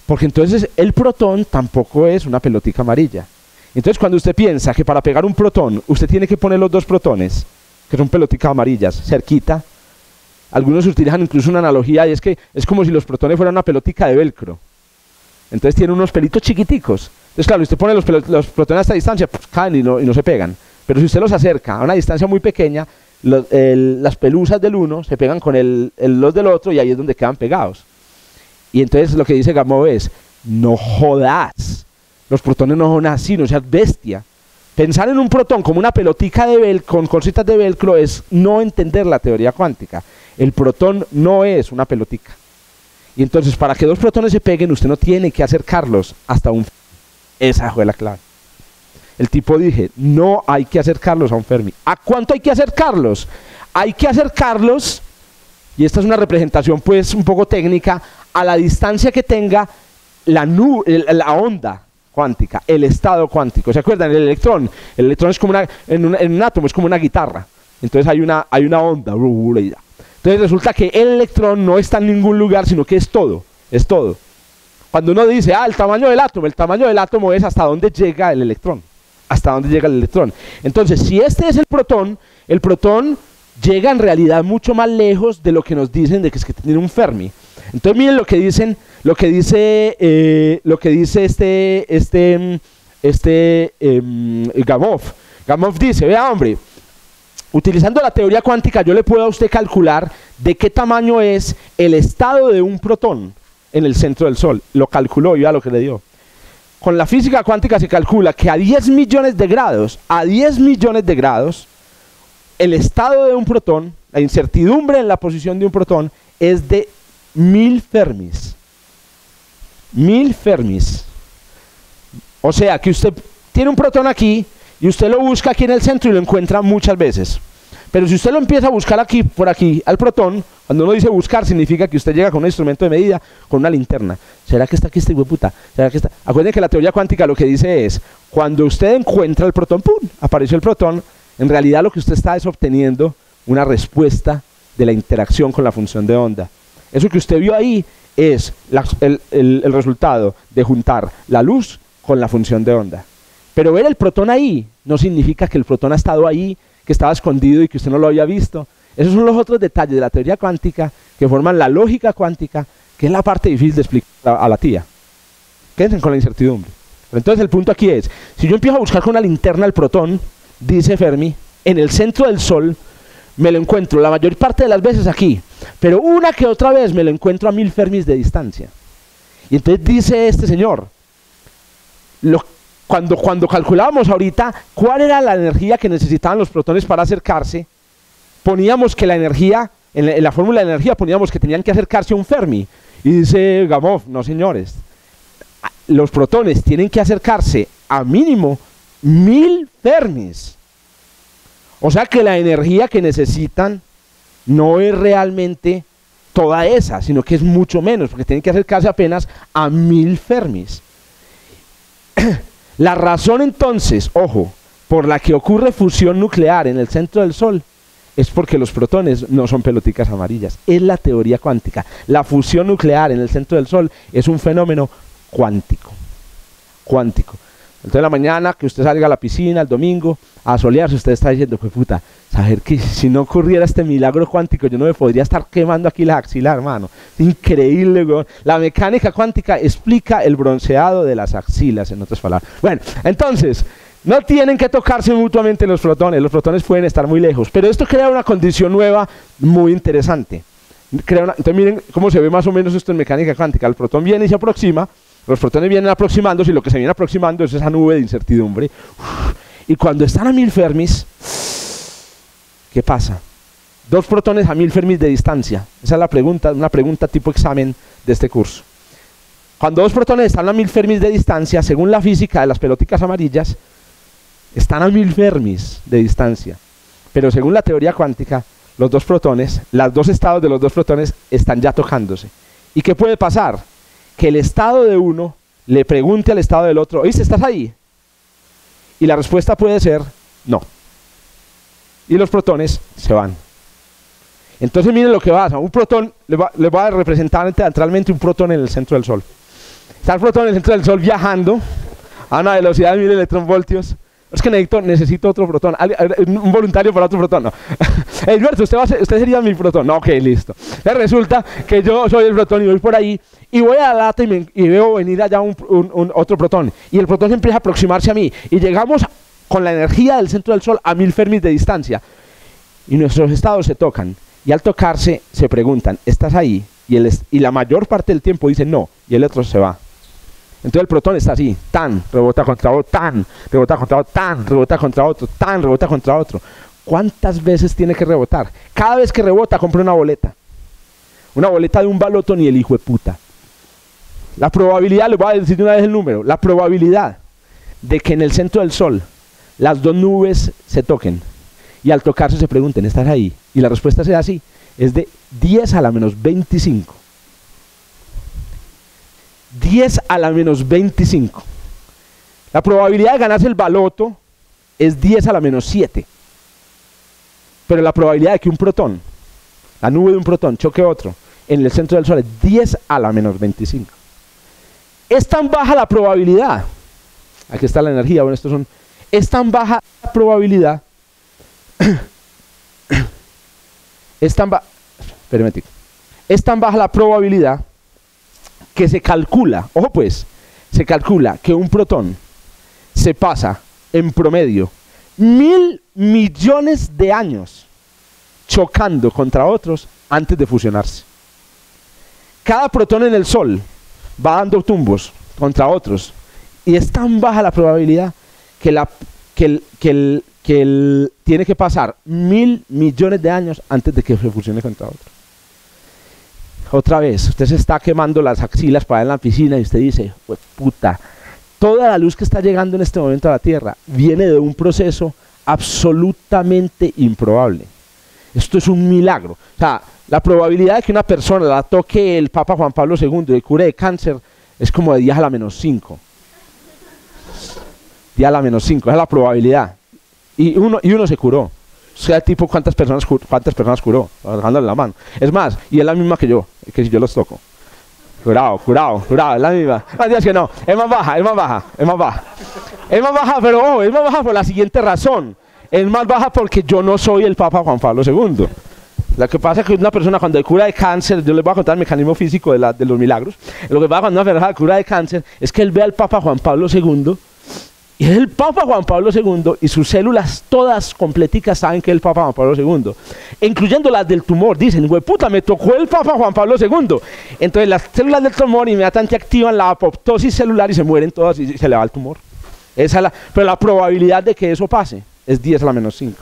Porque entonces el protón tampoco es una pelotica amarilla. Entonces cuando usted piensa que para pegar un protón, usted tiene que poner los dos protones, que son peloticas amarillas, cerquita. Algunos utilizan incluso una analogía y es que es como si los protones fueran una pelotica de velcro. Entonces tienen unos pelitos chiquiticos. Entonces claro, usted pone los protones a esta distancia, pues, caen y no se pegan. Pero si usted los acerca a una distancia muy pequeña, las pelusas del uno se pegan con los del otro y ahí es donde quedan pegados. Y entonces lo que dice Gamow es, no jodas. Los protones no son así, no seas bestia. Pensar en un protón como una pelotica de velcro, con cositas de velcro, es no entender la teoría cuántica. El protón no es una pelotica. Y entonces, para que dos protones se peguen, usted no tiene que acercarlos hasta un Fermi. Esa fue la clave. El tipo dije, no hay que acercarlos a un Fermi. ¿A cuánto hay que acercarlos? Hay que acercarlos, y esta es una representación pues un poco técnica, a la distancia que tenga la onda cuántica, el estado cuántico. ¿Se acuerdan? El electrón es como en un átomo es como una guitarra. Entonces hay una onda. Entonces resulta que el electrón no está en ningún lugar, sino que es todo. Cuando uno dice, el tamaño del átomo es hasta dónde llega el electrón. Hasta dónde llega el electrón. Entonces, si este es el protón llega en realidad mucho más lejos de lo que nos dicen de que es que tiene un Fermi. Entonces miren lo que dice Gamow. Gamow dice, vea hombre, utilizando la teoría cuántica yo le puedo a usted calcular de qué tamaño es el estado de un protón en el centro del Sol. Lo calculó y vea lo que le dio. Con la física cuántica se calcula que a 10 millones de grados, el estado de un protón, la incertidumbre en la posición de un protón es de 1000 Fermis. 1000 Fermis. O sea que usted tiene un protón aquí y usted lo busca aquí en el centro y lo encuentra muchas veces. Pero si usted lo empieza a buscar aquí, por aquí, al protón, cuando uno dice buscar, significa que usted llega con un instrumento de medida, con una linterna. ¿Será que está aquí este hueputa? ¿Será que está? Acuérdense que la teoría cuántica lo que dice es, cuando usted encuentra el protón, ¡pum!, apareció el protón, en realidad lo que usted está es obteniendo una respuesta de la interacción con la función de onda. Eso que usted vio ahí es el resultado de juntar la luz con la función de onda. Pero ver el protón ahí no significa que el protón ha estado ahí, que estaba escondido y que usted no lo había visto. Esos son los otros detalles de la teoría cuántica que forman la lógica cuántica, que es la parte difícil de explicar a la tía. Quédense con la incertidumbre. Pero entonces el punto aquí es, si yo empiezo a buscar con una linterna el protón, dice Fermi, en el centro del Sol, me lo encuentro la mayor parte de las veces aquí, pero una que otra vez me lo encuentro a 1000 Fermis de distancia. Y entonces dice este señor, cuando calculábamos ahorita cuál era la energía que necesitaban los protones para acercarse, poníamos que la energía, en la fórmula de energía poníamos que tenían que acercarse a un Fermi. Y dice Gamow, no señores, los protones tienen que acercarse a mínimo 1000 Fermis. O sea que la energía que necesitan no es realmente toda esa, sino que es mucho menos, porque tienen que acercarse apenas a 1000 Fermis. La razón entonces, ojo, por la que ocurre fusión nuclear en el centro del Sol es porque los protones no son peloticas amarillas. Es la teoría cuántica. La fusión nuclear en el centro del Sol es un fenómeno cuántico. Cuántico. Entonces en la mañana que usted salga a la piscina el domingo a solearse, usted está diciendo, pues puta, saber que si no ocurriera este milagro cuántico yo no me podría estar quemando aquí la axila, hermano. Increíble, weón. La mecánica cuántica explica el bronceado de las axilas, en otras palabras. Bueno, entonces, no tienen que tocarse mutuamente los protones pueden estar muy lejos, pero esto crea una condición nueva muy interesante. Entonces miren cómo se ve más o menos esto en mecánica cuántica. El protón viene y se aproxima, los protones vienen aproximándose y lo que se viene aproximando es esa nube de incertidumbre. Y cuando están a 1000 Fermis, ¿qué pasa? Dos protones a 1000 Fermis de distancia. Esa es la pregunta, una pregunta tipo examen de este curso. Cuando dos protones están a 1000 Fermis de distancia, según la física de las peloticas amarillas, están a 1000 Fermis de distancia. Pero según la teoría cuántica, los dos protones, los dos estados de los dos protones están ya tocándose. ¿Y qué puede pasar? Que el estado de uno le pregunte al estado del otro, ¿oíste, estás ahí? Y la respuesta puede ser no. Y los protones se van. Entonces miren lo que pasa. Un protón le va a representar teatralmente un protón en el centro del Sol. Está el protón en el centro del Sol viajando a una velocidad de 1000 electronvoltios. Es que necesito otro protón. Un voluntario para otro protón. No. Alberto, usted sería mi protón. No, ok, listo. Entonces resulta que yo soy el protón y voy por ahí y voy a la lata y veo venir allá otro protón. Y el protón empieza a aproximarse a mí. Y llegamos con la energía del centro del Sol a 1000 Fermis de distancia. Y nuestros estados se tocan. Y al tocarse se preguntan, ¿estás ahí? Y la mayor parte del tiempo dicen no. Y el otro se va. Entonces el protón está así, tan, rebota contra otro, tan, rebota contra otro, tan, rebota contra otro, tan, rebota contra otro. ¿Cuántas veces tiene que rebotar? Cada vez que rebota compra una boleta. Una boleta de un baloto ni el hijo de puta. La probabilidad, les voy a decir de una vez el número, la probabilidad de que en el centro del Sol las dos nubes se toquen y al tocarse se pregunten, ¿estás ahí? Y la respuesta sea así, es de 10 a la menos 25. 10 a la menos 25. La probabilidad de ganarse el baloto es 10 a la menos 7. Pero la probabilidad de que un protón, la nube de un protón, choque otro en el centro del Sol es 10 a la menos 25. Es tan baja la probabilidad, aquí está la energía, bueno, es tan baja la probabilidad, es tan baja la probabilidad que se calcula, ojo pues, se calcula que un protón se pasa, en promedio, 1.000 millones de años chocando contra otros antes de fusionarse. Cada protón en el Sol va dando tumbos contra otros y es tan baja la probabilidad que tiene que pasar 1.000 millones de años antes de que se fusione contra otro. Otra vez, usted se está quemando las axilas para en la piscina y usted dice, pues puta, toda la luz que está llegando en este momento a la Tierra viene de un proceso absolutamente improbable. Esto es un milagro. O sea, la probabilidad de que una persona la toque el Papa Juan Pablo II y cure de cáncer es como de 10 a la menos 5. 10 a la menos 5, esa es la probabilidad. Y uno se curó. O sea, tipo, ¿cuántas personas curó? Dándole la mano. Es más, y es la misma que si yo los toco. Curado, es la misma. No, Dios que no, es más baja. Es más baja, pero ojo, es más baja por la siguiente razón. Es más baja porque yo no soy el Papa Juan Pablo II. Lo que pasa es que una persona cuando hay cura de cáncer, yo les voy a contar el mecanismo físico de los milagros. Lo que pasa cuando una persona cura de cáncer es que él ve al Papa Juan Pablo II y es el Papa Juan Pablo II y sus células todas completicas saben que es el Papa Juan Pablo II, incluyendo las del tumor. Dicen, güey puta, me tocó el Papa Juan Pablo II. Entonces las células del tumor inmediatamente activan la apoptosis celular y se mueren todas y se le va el tumor. Pero la probabilidad de que eso pase es 10 a la menos 5.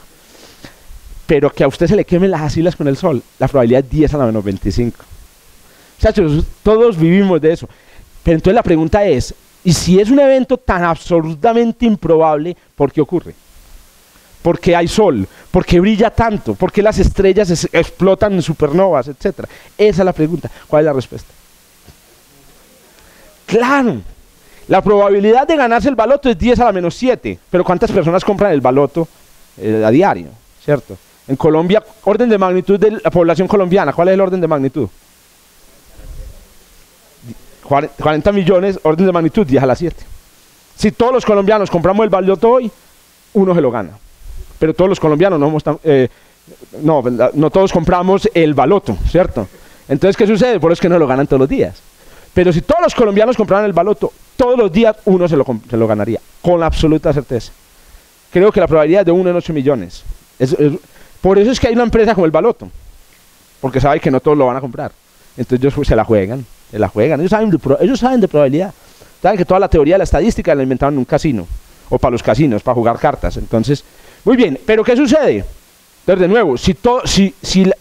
Pero que a usted se le quemen las axilas con el sol, la probabilidad es 10 a la menos 25. Muchachos, todos vivimos de eso. Pero entonces la pregunta es, ¿y si es un evento tan absolutamente improbable, por qué ocurre? ¿Por qué hay sol? ¿Por qué brilla tanto? ¿Por qué las estrellas explotan en supernovas, etcétera? Esa es la pregunta. ¿Cuál es la respuesta? Claro, la probabilidad de ganarse el baloto es 10 a la menos 7. Pero ¿cuántas personas compran el baloto a diario? ¿Cierto? En Colombia, orden de magnitud de la población colombiana, ¿cuál es el orden de magnitud? 40 millones, orden de magnitud 10 a la 7. Si todos los colombianos compramos el baloto hoy, uno se lo gana. Pero todos los colombianos no todos compramos el baloto, ¿cierto? Entonces, ¿qué sucede? Por eso es que no lo ganan todos los días. Pero si todos los colombianos compraran el baloto, todos los días uno se lo ganaría, con absoluta certeza. Creo que la probabilidad es de 1 en 8 millones. Por eso es que hay una empresa como el baloto, porque saben que no todos lo van a comprar. Entonces ellos se la juegan. Ellos saben de probabilidad. Saben que toda la teoría de la estadística la inventaron en un casino, o para los casinos, para jugar cartas. Entonces, muy bien, pero ¿qué sucede? Entonces, de nuevo, si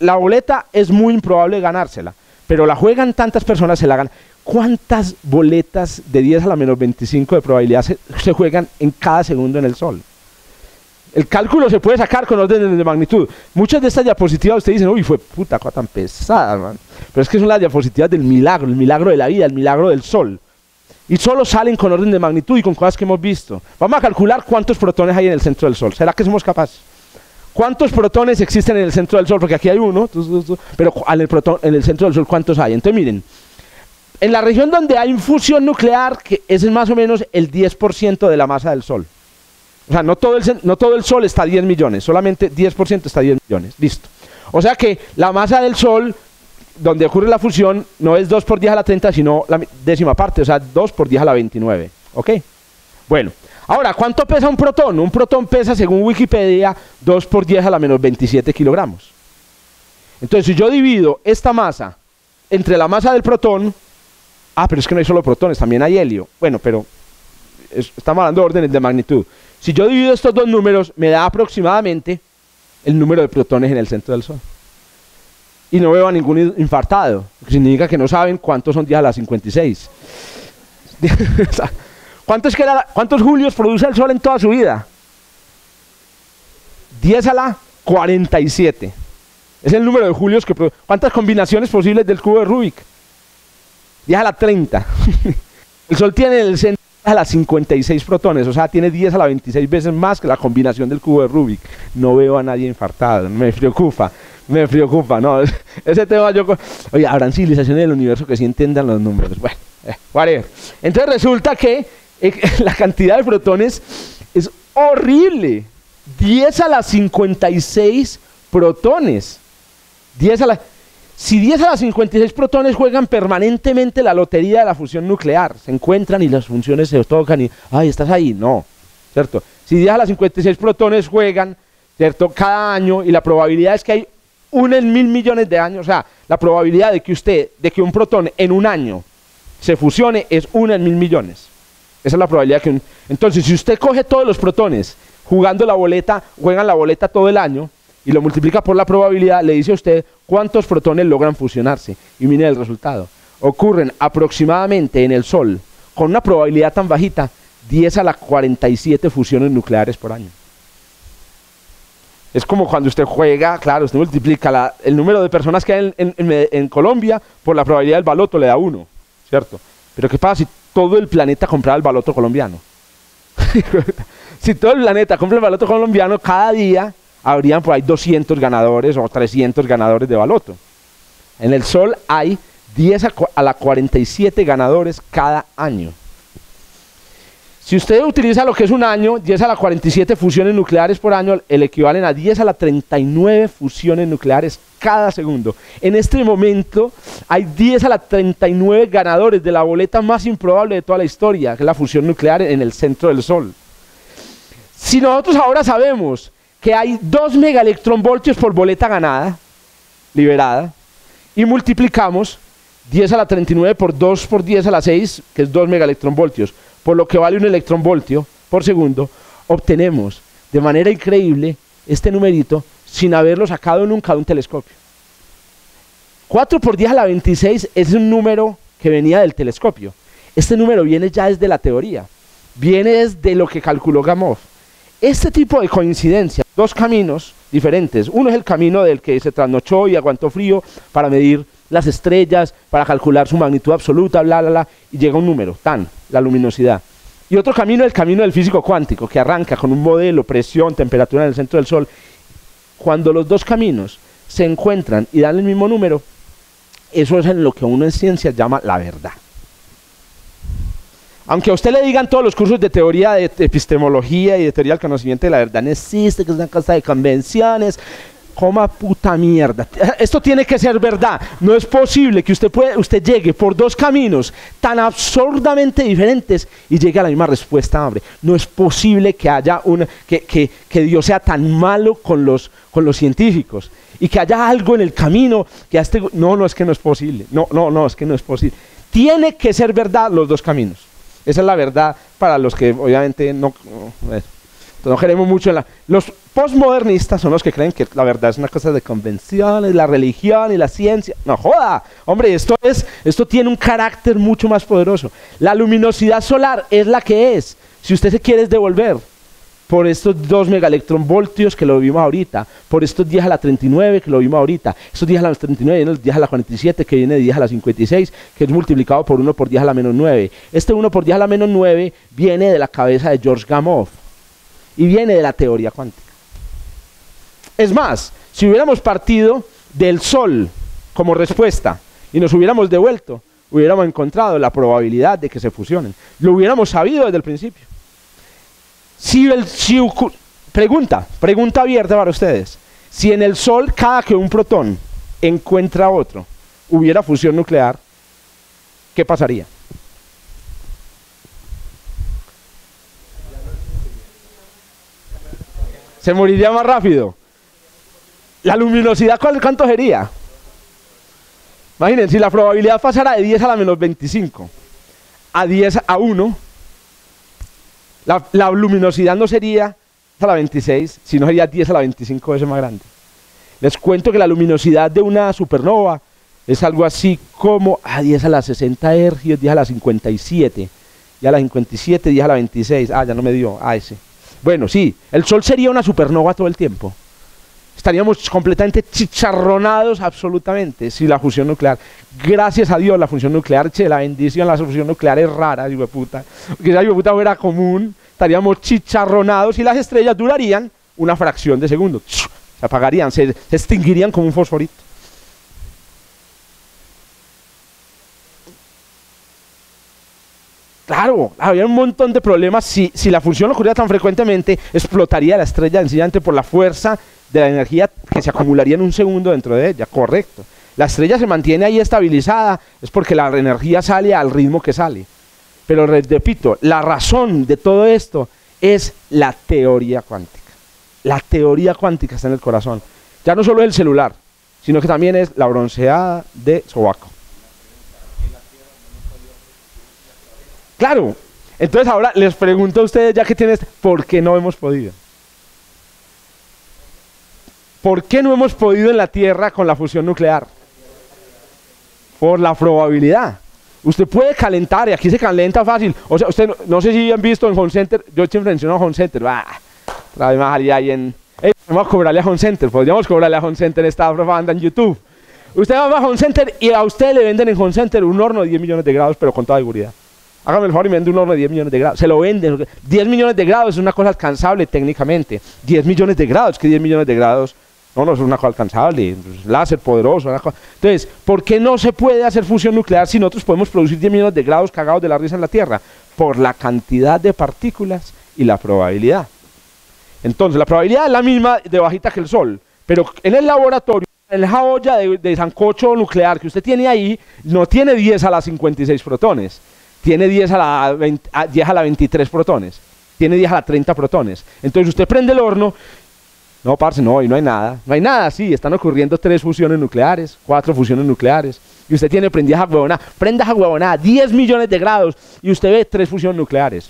la boleta es muy improbable ganársela, pero la juegan tantas personas, se la ganan. ¿Cuántas boletas de 10 a la menos 25 de probabilidad se juegan en cada segundo en el sol? El cálculo se puede sacar con órdenes de magnitud. Muchas de estas diapositivas ustedes dicen, uy, fue puta, cosa tan pesada, man. Pero es que son las diapositivas del milagro, el milagro de la vida, el milagro del sol. Y solo salen con orden de magnitud y con cosas que hemos visto. Vamos a calcular cuántos protones hay en el centro del sol. ¿Será que somos capaces? ¿Cuántos protones existen en el centro del sol? Porque aquí hay uno, pero en el centro del sol, ¿cuántos hay? Entonces, miren, en la región donde hay fusión nuclear, que es más o menos el 10% de la masa del sol. O sea, no todo el sol está a 10 millones, solamente 10% está a 10 millones. Listo. O sea que la masa del sol, donde ocurre la fusión, no es 2 por 10 a la 30, sino la décima parte, o sea, 2 por 10 a la 29. ¿Ok? Bueno, ahora, ¿cuánto pesa un protón? Un protón pesa, según Wikipedia, 2 por 10 a la menos 27 kilogramos. Entonces, si yo divido esta masa entre la masa del protón, pero es que no hay solo protones, también hay helio. Bueno, pero estamos hablando de órdenes de magnitud. Si yo divido estos dos números, me da aproximadamente el número de protones en el centro del sol. Y no veo a ningún infartado, que significa que no saben cuántos son 10 a la 56. ¿Cuántos julios produce el sol en toda su vida? 10 a la 47. Es el número de julios que produce. ¿Cuántas combinaciones posibles del cubo de Rubik? 10 a la 30. El sol tiene en el centro a las 56 protones, o sea, tiene 10 a la 26 veces más que la combinación del cubo de Rubik. No veo a nadie infartado, me preocupa, no, ese tema oye, habrán civilizaciones del universo que sí entiendan los números, bueno, whatever. Entonces resulta que la cantidad de protones es horrible, 10 a la 56 protones, si 10 a la 56 protones juegan permanentemente la lotería de la fusión nuclear, se encuentran y las funciones se tocan y, ay, estás ahí, no, ¿cierto? Si 10 a la 56 protones juegan, ¿cierto? Cada año, y la probabilidad es que hay 1 en 1000 millones de años, o sea, la probabilidad de que un protón en un año se fusione es 1 en 1000 millones. Esa es la probabilidad entonces, si usted coge todos los protones jugando la boleta, juegan la boleta todo el año y lo multiplica por la probabilidad, le dice a usted cuántos protones logran fusionarse. Y mire el resultado. Ocurren aproximadamente en el Sol, con una probabilidad tan bajita, 10 a la 47 fusiones nucleares por año. Es como cuando usted juega, claro, usted multiplica el número de personas que hay en Colombia por la probabilidad del baloto, le da 1, ¿cierto? Pero ¿qué pasa si todo el planeta comprara el baloto colombiano? Si todo el planeta compra el baloto colombiano, cada día habrían por ahí 200 ganadores o 300 ganadores de baloto. En el Sol hay 10 a la 47 ganadores cada año. Si usted utiliza lo que es un año, 10 a la 47 fusiones nucleares por año, el equivalen a 10 a la 39 fusiones nucleares cada segundo. En este momento hay 10 a la 39 ganadores de la boleta más improbable de toda la historia, que es la fusión nuclear en el centro del Sol. Si nosotros ahora sabemos que hay 2 megaelectronvoltios por boleta ganada, liberada, y multiplicamos 10 a la 39 por 2 por 10 a la 6, que es 2 megaelectronvoltios, por lo que vale un electronvoltio por segundo, obtenemos de manera increíble este numerito sin haberlo sacado nunca de un telescopio. 4 por 10 a la 26 es un número que venía del telescopio. Este número viene ya desde la teoría, viene desde lo que calculó Gamow. Este tipo de coincidencia, 2 caminos diferentes. Uno es el camino del que se trasnochó y aguantó frío para medir las estrellas, para calcular su magnitud absoluta, bla, bla, bla, y llega un número, tan, la luminosidad. Y otro camino es el camino del físico cuántico, que arranca con un modelo, presión, temperatura en el centro del Sol. Cuando los 2 caminos se encuentran y dan el mismo número, eso es en lo que uno en ciencia llama la verdad. Aunque a usted le digan todos los cursos de teoría de epistemología y de teoría del conocimiento, de la verdad no existe, que es una cosa de convenciones, coma puta mierda. Esto tiene que ser verdad. No es posible que usted llegue por 2 caminos tan absurdamente diferentes y llegue a la misma respuesta, hombre. No es posible que haya que Dios sea tan malo con los científicos y que haya algo en el camino que no, es que no es posible. No, es que no es posible. Tiene que ser verdad los 2 caminos. Esa es la verdad para los que obviamente no queremos mucho. Los postmodernistas son los que creen que la verdad es una cosa de convenciones, la religión y la ciencia. No joda, hombre, esto tiene un carácter mucho más poderoso. La luminosidad solar es la que es. Si usted se quiere devolver por estos 2 megaelectronvoltios que lo vimos ahorita, por estos 10 a la 39 que lo vimos ahorita, estos 10 a la 39 vienen los 10 a la 47 que viene de 10 a la 56, que es multiplicado por 1 por 10 a la menos 9. Este 1 por 10 a la menos 9 viene de la cabeza de George Gamow y viene de la teoría cuántica. Es más, si hubiéramos partido del Sol como respuesta y nos hubiéramos devuelto, hubiéramos encontrado la probabilidad de que se fusionen. Lo hubiéramos sabido desde el principio. Pregunta abierta para ustedes. Si en el Sol, cada que un protón encuentra otro, hubiera fusión nuclear, ¿qué pasaría? Se moriría más rápido. La luminosidad, ¿cuánto sería? Imaginen, si la probabilidad pasara de 10 a la menos 25 a 10 a 1, la luminosidad no sería a la 26, sino sería 10 a la 25 veces más grande. Les cuento que la luminosidad de una supernova es algo así como a 10 a la 60 Hz, 10 a la 57, y a la 57, 10 a la 26, ya no me dio, ese. Bueno, sí, el Sol sería una supernova todo el tiempo. Estaríamos completamente chicharronados absolutamente si la fusión nuclear. Gracias a Dios la fusión nuclear, la bendición, la fusión nuclear es rara, hijo de puta. Porque si la hijo de puta fuera común, estaríamos chicharronados y las estrellas durarían una fracción de segundo. Se apagarían, se extinguirían como un fosforito. Claro, había un montón de problemas. Si la fusión ocurría tan frecuentemente, explotaría la estrella sencillamente por la fuerza de la energía que se acumularía en un segundo dentro de ella, correcto. La estrella se mantiene ahí estabilizada, es porque la energía sale al ritmo que sale. Pero les repito, la razón de todo esto es la teoría cuántica. La teoría cuántica está en el corazón. Ya no solo es el celular, sino que también es la bronceada de sobaco. Claro. Entonces ahora les pregunto a ustedes, ya que tienes, ¿por qué no hemos podido? ¿Por qué no hemos podido en la Tierra con la fusión nuclear? Por la probabilidad. Usted puede calentar, y aquí se calenta fácil. O sea, usted no sé si han visto en Home Center, yo siempre menciono Home Center, otra vez más allá ahí en... vamos a cobrarle a Home Center, podríamos cobrarle a Home Center esta propaganda en YouTube. Usted va a Home Center y a usted le venden en Home Center un horno de 10 millones de grados, pero con toda seguridad. Hágame el favor y me vende un horno de 10 millones de grados. Se lo venden. 10 millones de grados es una cosa alcanzable técnicamente. 10 millones de grados, que 10 millones de grados no es una cosa alcanzable. Láser poderoso. Entonces, ¿por qué no se puede hacer fusión nuclear si nosotros podemos producir 10 millones de grados cagados de la risa en la Tierra? Por la cantidad de partículas y la probabilidad. Entonces, la probabilidad es la misma de bajita que el Sol. Pero en el laboratorio, en esa olla de sancocho nuclear que usted tiene ahí, no tiene 10 a la 56 protones. Tiene 10 a la 23 protones, tiene 10 a la 30 protones. Entonces usted prende el horno, no, parce, no, y no hay nada, sí, están ocurriendo 3 fusiones nucleares, 4 fusiones nucleares, y usted tiene prendida esa huevonada, 10 millones de grados, y usted ve 3 fusiones nucleares.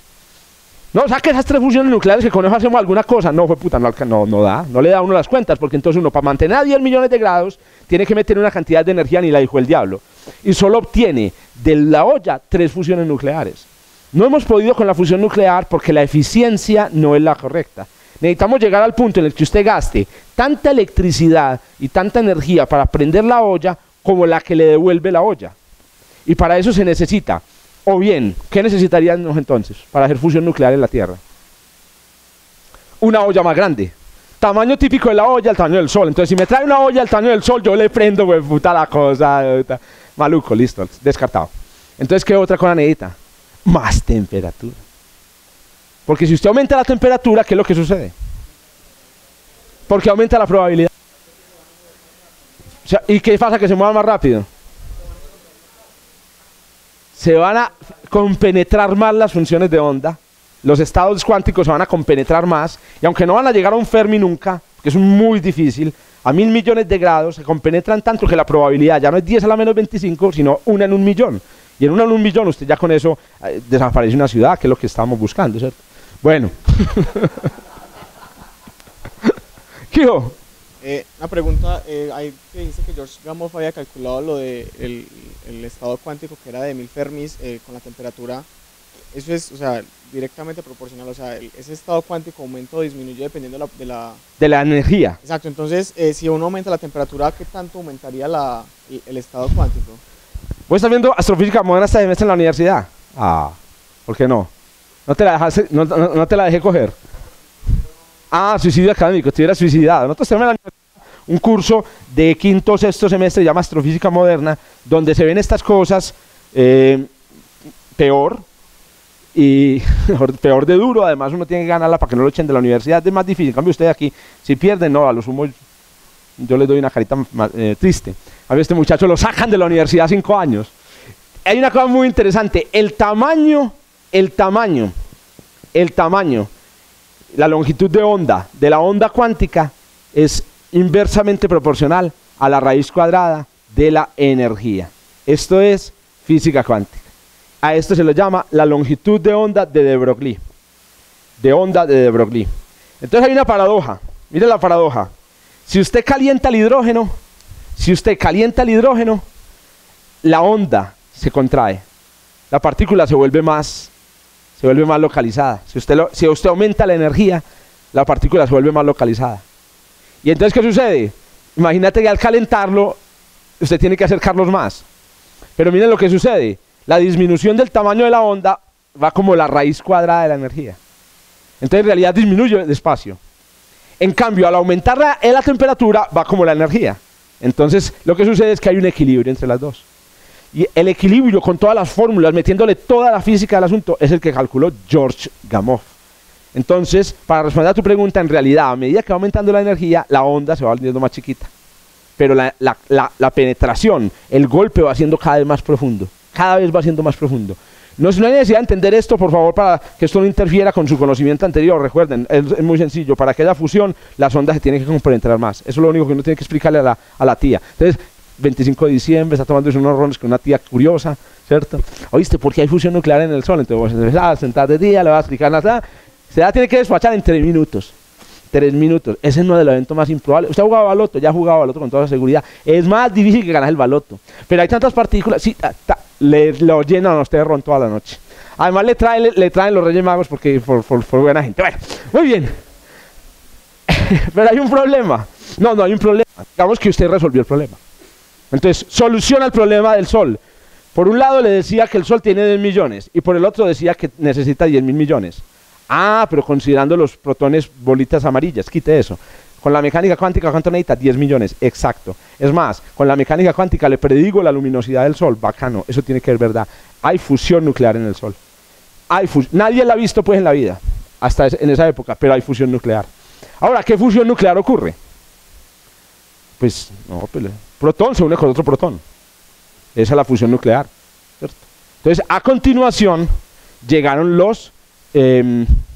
No, saque esas 3 fusiones nucleares que con eso hacemos alguna cosa. No, fue puta, no le da a uno las cuentas, porque entonces uno para mantener a 10 millones de grados tiene que meter una cantidad de energía, ni la dijo el diablo. Y solo obtiene de la olla 3 fusiones nucleares. No hemos podido con la fusión nuclear porque la eficiencia no es la correcta. Necesitamos llegar al punto en el que usted gaste tanta electricidad y tanta energía para prender la olla como la que le devuelve la olla. Y para eso se necesita, o bien, ¿qué necesitaríamos entonces para hacer fusión nuclear en la Tierra? Una olla más grande. Tamaño típico de la olla, el tamaño del Sol. Entonces, si me trae una olla del tamaño del Sol, yo le prendo, pues, puta la cosa. Maluco, listo, descartado. Entonces, ¿qué otra cosa necesita? Más temperatura. Porque si usted aumenta la temperatura, ¿qué es lo que sucede? Porque aumenta la probabilidad. O sea, ¿y qué pasa? Que se mueva más rápido. Se van a compenetrar más las funciones de onda. Los estados cuánticos se van a compenetrar más. Y aunque no van a llegar a un Fermi nunca, que es muy difícil, a 1000 millones de grados se compenetran tanto que la probabilidad ya no es 10 a la menos 25, sino 1 en 1.000.000. Y en 1 en 1.000.000 usted ya con eso desaparece una ciudad, que es lo que estábamos buscando, ¿cierto? Bueno. ¿Qué hubo? Una pregunta, ahí que dice que George Gamow había calculado lo de el estado cuántico que era de 1000 Fermis con la temperatura. Eso es, o sea, directamente proporcional, o sea, ese estado cuántico aumenta o disminuye dependiendo de la energía. Exacto, entonces, si uno aumenta la temperatura, ¿qué tanto aumentaría el estado cuántico? ¿Vos estás viendo astrofísica moderna este semestre en la universidad? Ah, ¿por qué no? ¿No te la dejé coger? Ah, suicidio académico, estuviera suicidado. Nosotros tenemos un curso de 5º o 6º semestre, llama Astrofísica Moderna, donde se ven estas cosas peor, y peor de duro. Además uno tiene que ganarla para que no lo echen de la universidad, es más difícil. En cambio usted aquí, si pierde, no, a lo sumo yo le doy una carita triste. A ver, este muchacho lo sacan de la universidad 5 años. Hay una cosa muy interesante, el tamaño, la longitud de onda de la onda cuántica es inversamente proporcional a la raíz cuadrada de la energía. Esto es física cuántica. A esto se le llama la longitud de onda de de Broglie. Entonces hay una paradoja. Mire la paradoja. Si usted calienta el hidrógeno, la onda se contrae. La partícula se vuelve más localizada. Si usted aumenta la energía, la partícula se vuelve más localizada. Y entonces, ¿qué sucede? Imagínate que al calentarlo, usted tiene que acercarlos más. Pero miren lo que sucede. La disminución del tamaño de la onda va como la raíz cuadrada de la energía. Entonces, en realidad disminuye despacio. En cambio, al aumentar la temperatura, va como la energía. Entonces, lo que sucede es que hay un equilibrio entre las dos. Y el equilibrio con todas las fórmulas, metiéndole toda la física del asunto, es el que calculó George Gamow. Entonces, para responder a tu pregunta, en realidad, a medida que va aumentando la energía, la onda se va volviendo más chiquita. Pero la penetración, el golpe va siendo cada vez más profundo. Cada vez va siendo más profundo. No hay necesidad de entender esto, por favor, para que esto no interfiera con su conocimiento anterior. Recuerden, es muy sencillo. Para que haya fusión, las ondas se tienen que compenetrar más. Eso es lo único que uno tiene que explicarle a la tía. Entonces, 25 de diciembre, está tomando unos rones con una tía curiosa, ¿cierto? ¿Oíste? ¿Por qué hay fusión nuclear en el Sol? Entonces, vos vas a sentar de día, le vas a explicar nada. Se la tiene que despachar en 3 minutos. 3 minutos. Ese es uno de los eventos más improbables. Usted ha jugado baloto, ya ha jugado baloto con toda seguridad. Es más difícil que ganar el baloto. Pero hay tantas partículas, sí, lo llenan a usted de ron toda la noche. Además le traen los Reyes Magos porque por buena gente. Bueno, muy bien. Pero hay un problema. No hay un problema. Digamos que usted resolvió el problema. Entonces, soluciona el problema del Sol. Por un lado le decía que el Sol tiene 10 millones y por el otro decía que necesita 10.000 millones. Ah, pero considerando los protones bolitas amarillas, quite eso. Con la mecánica cuántica, ¿cuánto necesita? 10 millones, exacto. Es más, con la mecánica cuántica le predigo la luminosidad del Sol, bacano, eso tiene que ser verdad. Hay fusión nuclear en el Sol. Nadie la ha visto pues en la vida, hasta en esa época, pero hay fusión nuclear. Ahora, ¿qué fusión nuclear ocurre? Pues, protón se une con otro protón. Esa es la fusión nuclear, ¿cierto? Entonces, a continuación, llegaron los...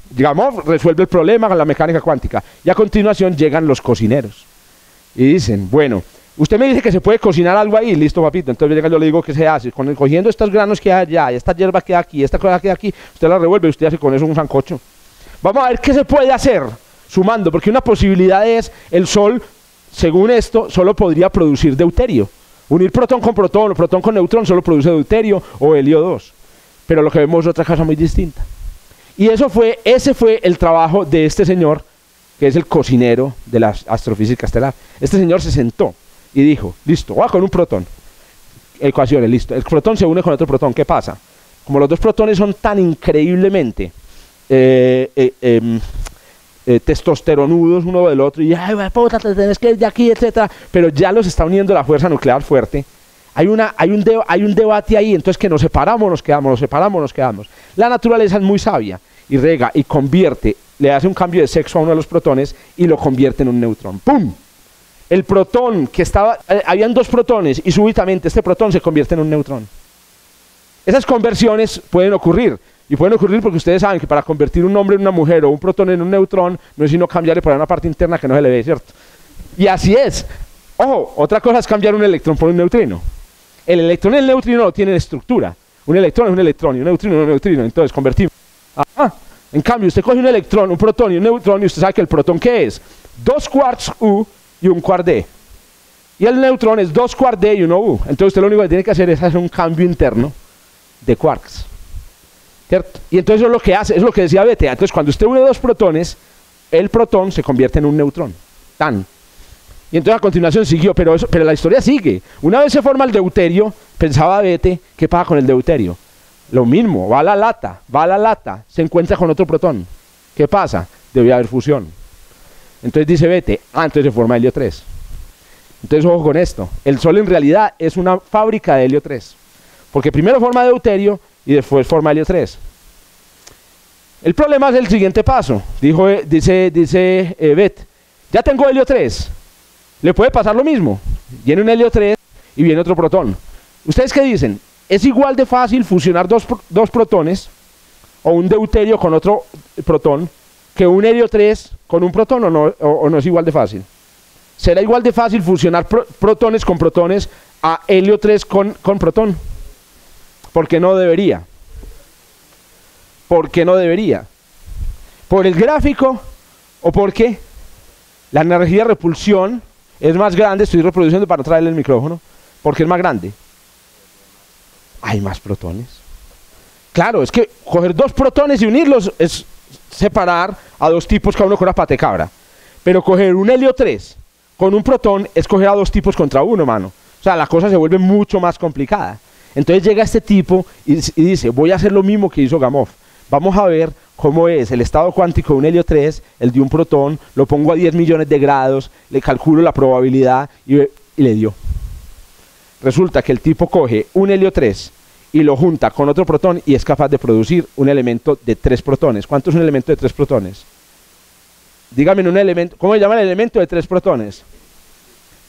digamos, resuelve el problema con la mecánica cuántica y a continuación llegan los cocineros y dicen, bueno, usted me dice que se puede cocinar algo ahí, listo papito, entonces yo le digo que se hace, cogiendo estos granos que hay allá, esta hierba que hay aquí, esta cosa que hay aquí, usted la revuelve y usted hace con eso un sancocho. Vamos a ver qué se puede hacer sumando, porque una posibilidad es el Sol, según esto, solo podría producir deuterio. Unir protón con protón o protón con neutrón solo produce deuterio o helio 2, pero lo que vemos es otra cosa muy distinta. Y ese fue el trabajo de este señor, que es el cocinero de la astrofísica estelar. Este señor se sentó y dijo, listo, voy con un protón. Ecuaciones, listo. El protón se une con otro protón, ¿qué pasa? Como los dos protones son tan increíblemente testosteronudos uno del otro, y ay, puta, te tenés que ir de aquí, etcétera, pero ya los está uniendo la fuerza nuclear fuerte. Hay un debate ahí, entonces que nos separamos, nos quedamos. La naturaleza es muy sabia y rega y convierte, le hace un cambio de sexo a uno de los protones y lo convierte en un neutrón. ¡Pum! El protón que estaba, habían 2 protones y súbitamente este protón se convierte en un neutrón. Esas conversiones pueden ocurrir y pueden ocurrir porque ustedes saben que para convertir un hombre en una mujer o un protón en un neutrón no es sino cambiarle por una parte interna que no se le ve, ¿cierto? Y así es. Ojo, otra cosa es cambiar un electrón por un neutrino. El electrón y el neutrino no tienen estructura. Un electrón es un electrón y un neutrino es un neutrino. Entonces convertimos. En cambio, usted coge un electrón, un protón y un neutrón y usted sabe que el protón ¿qué es? 2 quarks U y 1 quark D. Y el neutrón es 2 quark D y 1 U. Entonces usted lo único que tiene que hacer es hacer un cambio interno de quarks. ¿Cierto? Y entonces eso es lo que hace, es lo que decía Bethe. Entonces cuando usted une 2 protones, el protón se convierte en un neutrón. Tan. Y entonces a continuación siguió, pero la historia sigue. Una vez se forma el deuterio, pensaba Bethe, ¿qué pasa con el deuterio? Lo mismo, va a la lata, se encuentra con otro protón. ¿Qué pasa? Debe haber fusión. Entonces dice Bethe, entonces se forma helio 3. Entonces ojo con esto, el Sol en realidad es una fábrica de helio 3. Porque primero forma deuterio y después forma helio 3. El problema es el siguiente paso, dice Bethe, ya tengo helio 3. Le puede pasar lo mismo. Viene un helio 3 y viene otro protón. ¿Ustedes qué dicen? ¿Es igual de fácil fusionar dos protones o un deuterio con otro protón que un helio 3 con un protón o no es igual de fácil? ¿Será igual de fácil fusionar protones con protones a helio 3 con protón? ¿Por qué no debería? ¿Por qué no debería? ¿Por el gráfico o porque la energía de repulsión es más grande? Estoy reproduciendo para no traerle el micrófono. Porque es más grande. Hay más protones. Claro, es que coger 2 protones y unirlos es separar a 2 tipos cada uno con una pata de cabra. Pero coger un helio 3 con un protón es coger a 2 tipos contra uno, mano. O sea, la cosa se vuelve mucho más complicada. Entonces llega este tipo y dice, voy a hacer lo mismo que hizo Gamow. Vamos a ver cómo es el estado cuántico de un helio 3, el de un protón, lo pongo a 10 millones de grados, le calculo la probabilidad y le dio. Resulta que el tipo coge un helio 3 y lo junta con otro protón y es capaz de producir un elemento de 3 protones. ¿Cuánto es un elemento de 3 protones? Dígame un elemento, ¿cómo se llama el elemento de 3 protones?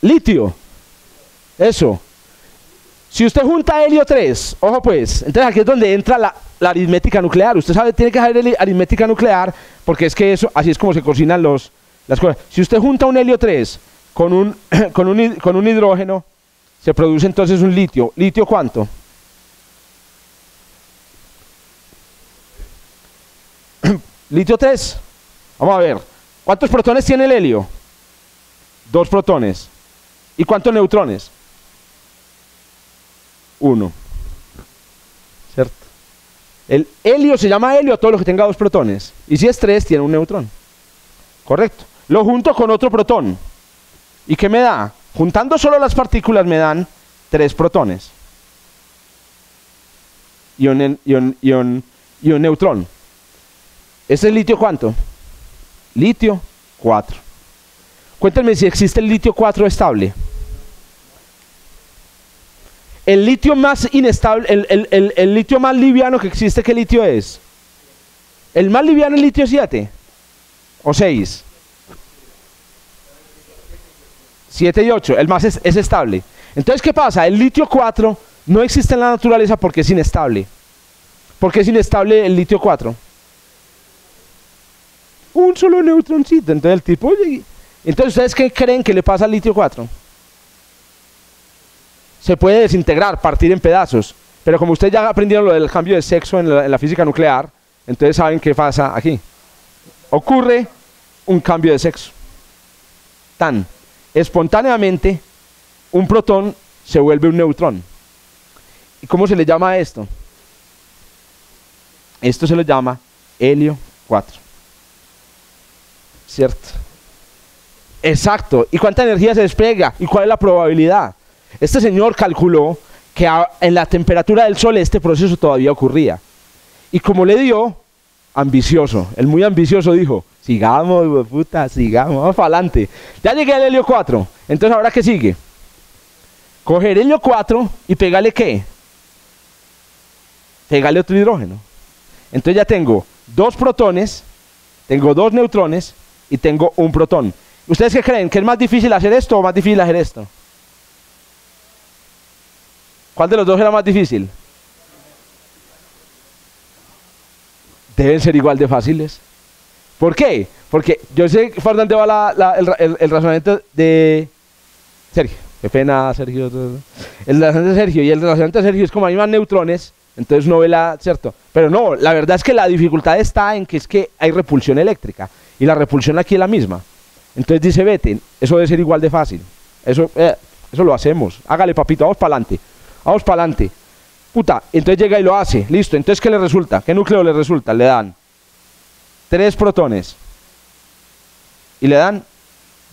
Litio. Eso. Si usted junta helio 3, ojo pues, entonces aquí es donde entra la aritmética nuclear. Usted sabe, tiene que saber aritmética nuclear, porque es que eso, así es como se cocinan las cosas. Si usted junta un helio 3 con un hidrógeno, se produce entonces un litio. ¿Litio cuánto? Litio 3. Vamos a ver. ¿Cuántos protones tiene el helio? 2 protones. ¿Y cuántos neutrones? 1. ¿Cierto? El helio se llama helio a todo lo que tenga 2 protones. Y si es 3, tiene un neutrón. Correcto. Lo junto con otro protón. ¿Y qué me da? Juntando solo las partículas me dan 3 protones. Y un neutrón. ¿Ese es litio cuánto? Litio 4. Cuéntenme si existe el litio 4 estable. El litio más inestable, el litio más liviano que existe, ¿qué litio es? El más liviano es litio 7 o 6. 7 y 8, el más es estable. Entonces, ¿qué pasa? El litio 4 no existe en la naturaleza porque es inestable. ¿Por qué es inestable el litio 4? Un solo neutroncito. Entonces el tipo... Entonces, ¿ustedes qué creen que le pasa al litio 4? Se puede desintegrar, partir en pedazos. Pero como ustedes ya aprendieron lo del cambio de sexo en la física nuclear, entonces saben qué pasa aquí. Ocurre un cambio de sexo. Tan espontáneamente, un protón se vuelve un neutrón. ¿Y cómo se le llama a esto? Esto se lo llama helio 4. ¿Cierto? Exacto. ¿Y cuánta energía se despliega? ¿Y cuál es la probabilidad? Este señor calculó que en la temperatura del Sol este proceso todavía ocurría. Y como le dio, ambicioso, el muy ambicioso dijo, sigamos, puta, sigamos, vamos para adelante. Ya llegué al helio 4, entonces ¿ahora qué sigue? Coger helio 4 y pegarle ¿qué? Pegarle otro hidrógeno. Entonces ya tengo 2 protones, tengo 2 neutrones y tengo un protón. ¿Ustedes qué creen? ¿Que es más difícil hacer esto o más difícil hacer esto? ¿Cuál de los dos era más difícil? Deben ser igual de fáciles. ¿Por qué? Porque yo sé por dónde va el razonamiento de Sergio. Qué pena, Sergio. El razonamiento de Sergio. Y el razonamiento de Sergio es como hay más neutrones, entonces no ve ¿cierto? Pero no, la verdad es que la dificultad está en que es que hay repulsión eléctrica. Y la repulsión aquí es la misma. Entonces dice, vete, eso debe ser igual de fácil. Eso lo hacemos. Hágale, papito, vamos para adelante. Vamos para adelante. Puta, entonces llega y lo hace. Listo, entonces ¿qué le resulta? ¿Qué núcleo le resulta? Le dan 3 protones. Y le dan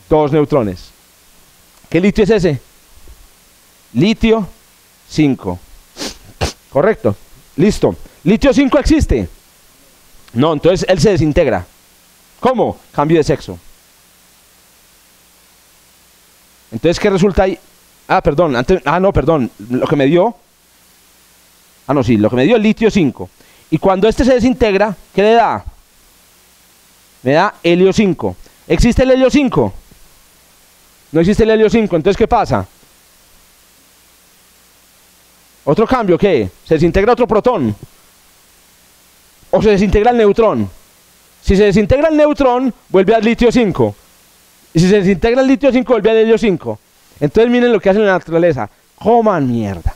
2 neutrones. ¿Qué litio es ese? Litio 5. Correcto. Listo. ¿Litio 5 existe? No, entonces él se desintegra. ¿Cómo? Cambio de sexo. Entonces, ¿qué resulta ahí? Ah, perdón, perdón, lo que me dio... lo que me dio el litio 5. Y cuando este se desintegra, ¿qué le da? Me da helio 5. ¿Existe el helio 5? No existe el helio 5, entonces ¿qué pasa? ¿Otro cambio qué? ¿Se desintegra otro protón? ¿O se desintegra el neutrón? Si se desintegra el neutrón, vuelve al litio 5. Y si se desintegra el litio 5, vuelve al helio 5. Entonces miren lo que hace la naturaleza. Coman mierda.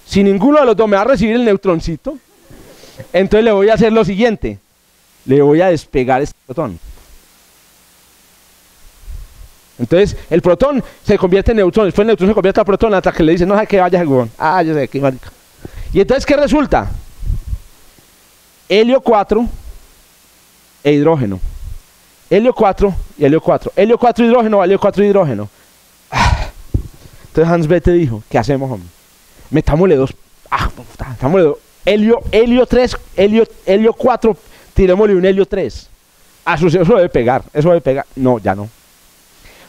Si ninguno de los dos me va a recibir el neutroncito, entonces le voy a hacer lo siguiente. Le voy a despegar este protón. Entonces el protón se convierte en neutrón. Después el neutrón se convierte en protón hasta que le dicen, no sé qué vaya, huevón. Ah, yo sé, qué marica. Y entonces, ¿qué resulta? Helio 4 e hidrógeno. Helio 4 y helio 4. Helio 4 hidrógeno o helio 4 hidrógeno. Entonces Hans Bethe dijo, ¿qué hacemos, hombre? Metámosle 2. Metámosle 2. Helio 3, helio 4, tirémosle un helio 3. Eso debe pegar, eso debe pegar. No, ya no.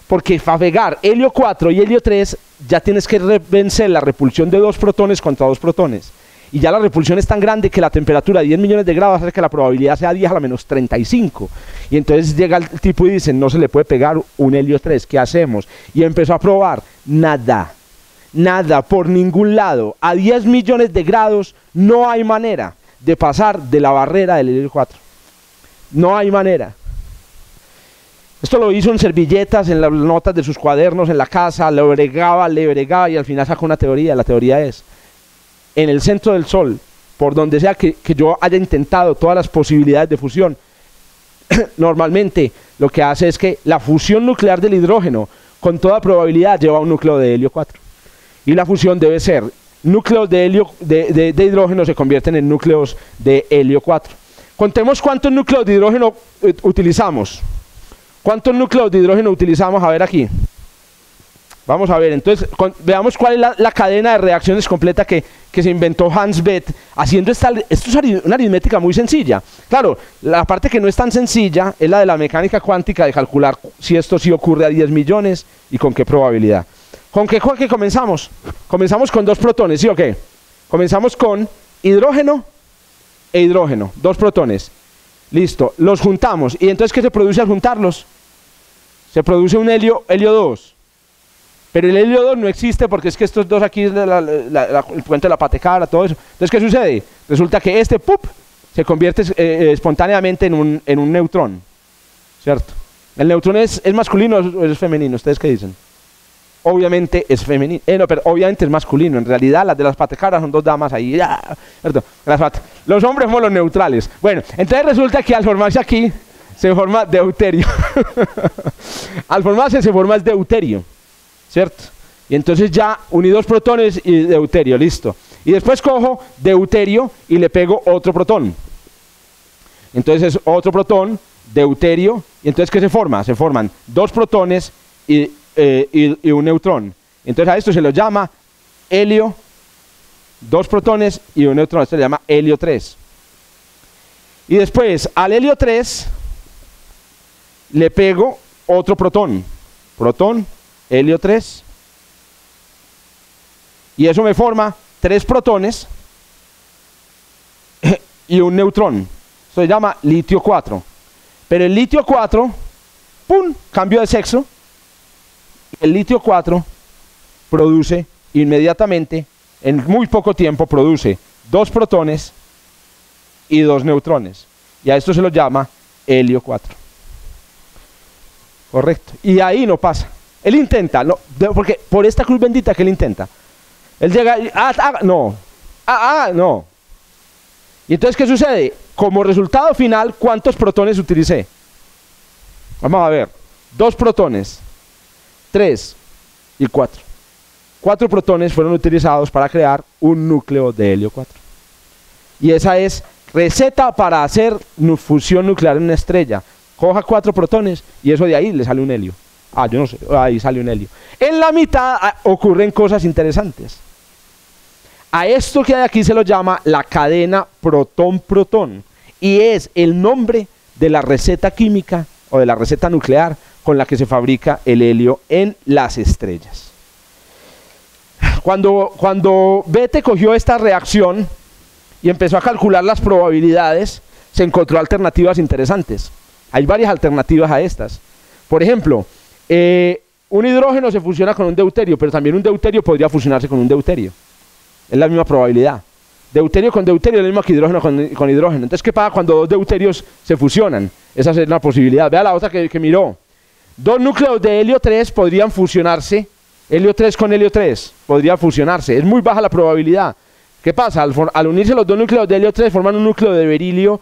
Porque para pegar helio 4 y helio 3, ya tienes que vencer la repulsión de 2 protones contra 2 protones. Y ya la repulsión es tan grande que la temperatura de 10 millones de grados hace que la probabilidad sea 10 a la menos 35. Y entonces llega el tipo y dice, no se le puede pegar un helio 3, ¿qué hacemos? Y empezó a probar, nada. nada, por ningún lado. A 10 millones de grados no hay manera de pasar de la barrera del helio 4. No hay manera. Esto lo hizo en servilletas, en las notas de sus cuadernos, en la casa, le bregaba y al final sacó una teoría. La teoría es, en el centro del Sol, por donde sea que yo haya intentado todas las posibilidades de fusión, normalmente lo que hace es que la fusión nuclear del hidrógeno, con toda probabilidad, lleva a un núcleo de helio 4. Y la fusión debe ser, núcleos de hidrógeno se convierten en núcleos de helio 4. Contemos cuántos núcleos de hidrógeno utilizamos. ¿Cuántos núcleos de hidrógeno utilizamos? A ver aquí. Vamos a ver, entonces, veamos cuál es la cadena de reacciones completa que se inventó Hans Bethe, haciendo esto es una aritmética muy sencilla. Claro, la parte que no es tan sencilla es la de la mecánica cuántica, de calcular si esto sí ocurre a 10 millones y con qué probabilidad. ¿Con qué comenzamos? Comenzamos con 2 protones, ¿sí o qué? Comenzamos con hidrógeno e hidrógeno, 2 protones. Listo, los juntamos. ¿Y entonces qué se produce al juntarlos? Se produce un helio 2. Pero el helio 2 no existe porque es que estos dos aquí es el puente de la patecabra, todo eso. Entonces, ¿qué sucede? Resulta que este ¡pup! Se convierte espontáneamente en un neutrón, ¿cierto? ¿El neutrón es masculino o es femenino? ¿Ustedes qué dicen? Obviamente es femenino, no, pero obviamente es masculino. En realidad las de las patecabras son 2 damas ahí, ¿cierto? Los hombres somos los neutrales. Bueno, entonces resulta que al formarse aquí, se forma deuterio. Al formarse se forma el deuterio, ¿cierto? Y entonces ya uní 2 protones y deuterio, listo. Y después cojo deuterio y le pego otro protón. Entonces es otro protón, deuterio, y entonces ¿qué se forma? Se forman 2 protones y un neutrón. Entonces a esto se lo llama helio, 2 protones y un neutrón. Esto se llama helio 3. Y después al helio 3 le pego otro protón, helio 3, y eso me forma 3 protones y un neutrón. Esto se llama litio 4. Pero el litio 4, ¡pum!, cambio de sexo. El litio 4 produce inmediatamente, en muy poco tiempo, produce 2 protones y 2 neutrones. Y a esto se lo llama helio 4. Correcto. Y ahí no pasa. Él intenta, no, porque por esta cruz bendita que él intenta. Él llega y, no. No. Y entonces, ¿qué sucede? Como resultado final, ¿cuántos protones utilicé? Vamos a ver. 2 protones, 3 y 4. 4 protones fueron utilizados para crear un núcleo de helio 4. Y esa es receta para hacer fusión nuclear en una estrella. Coja 4 protones y eso de ahí le sale un helio. Yo no sé, ahí sale un helio. En la mitad ocurren cosas interesantes. A esto que hay aquí se lo llama la cadena protón-protón. Y es el nombre de la receta química o de la receta nuclear con la que se fabrica el helio en las estrellas. Cuando Bethe cogió esta reacción y empezó a calcular las probabilidades, se encontró alternativas interesantes. Hay varias alternativas a estas. Por ejemplo, un hidrógeno se fusiona con un deuterio, pero también un deuterio podría fusionarse con un deuterio. Es la misma probabilidad. Deuterio con deuterio es lo mismo que hidrógeno con hidrógeno. Entonces, ¿qué pasa cuando 2 deuterios se fusionan? Esa es una posibilidad. Vea la otra que miró. 2 núcleos de helio 3 podrían fusionarse. Helio 3 con helio 3 podría fusionarse. Es muy baja la probabilidad. ¿Qué pasa? Al unirse los 2 núcleos de helio 3 forman un núcleo de berilio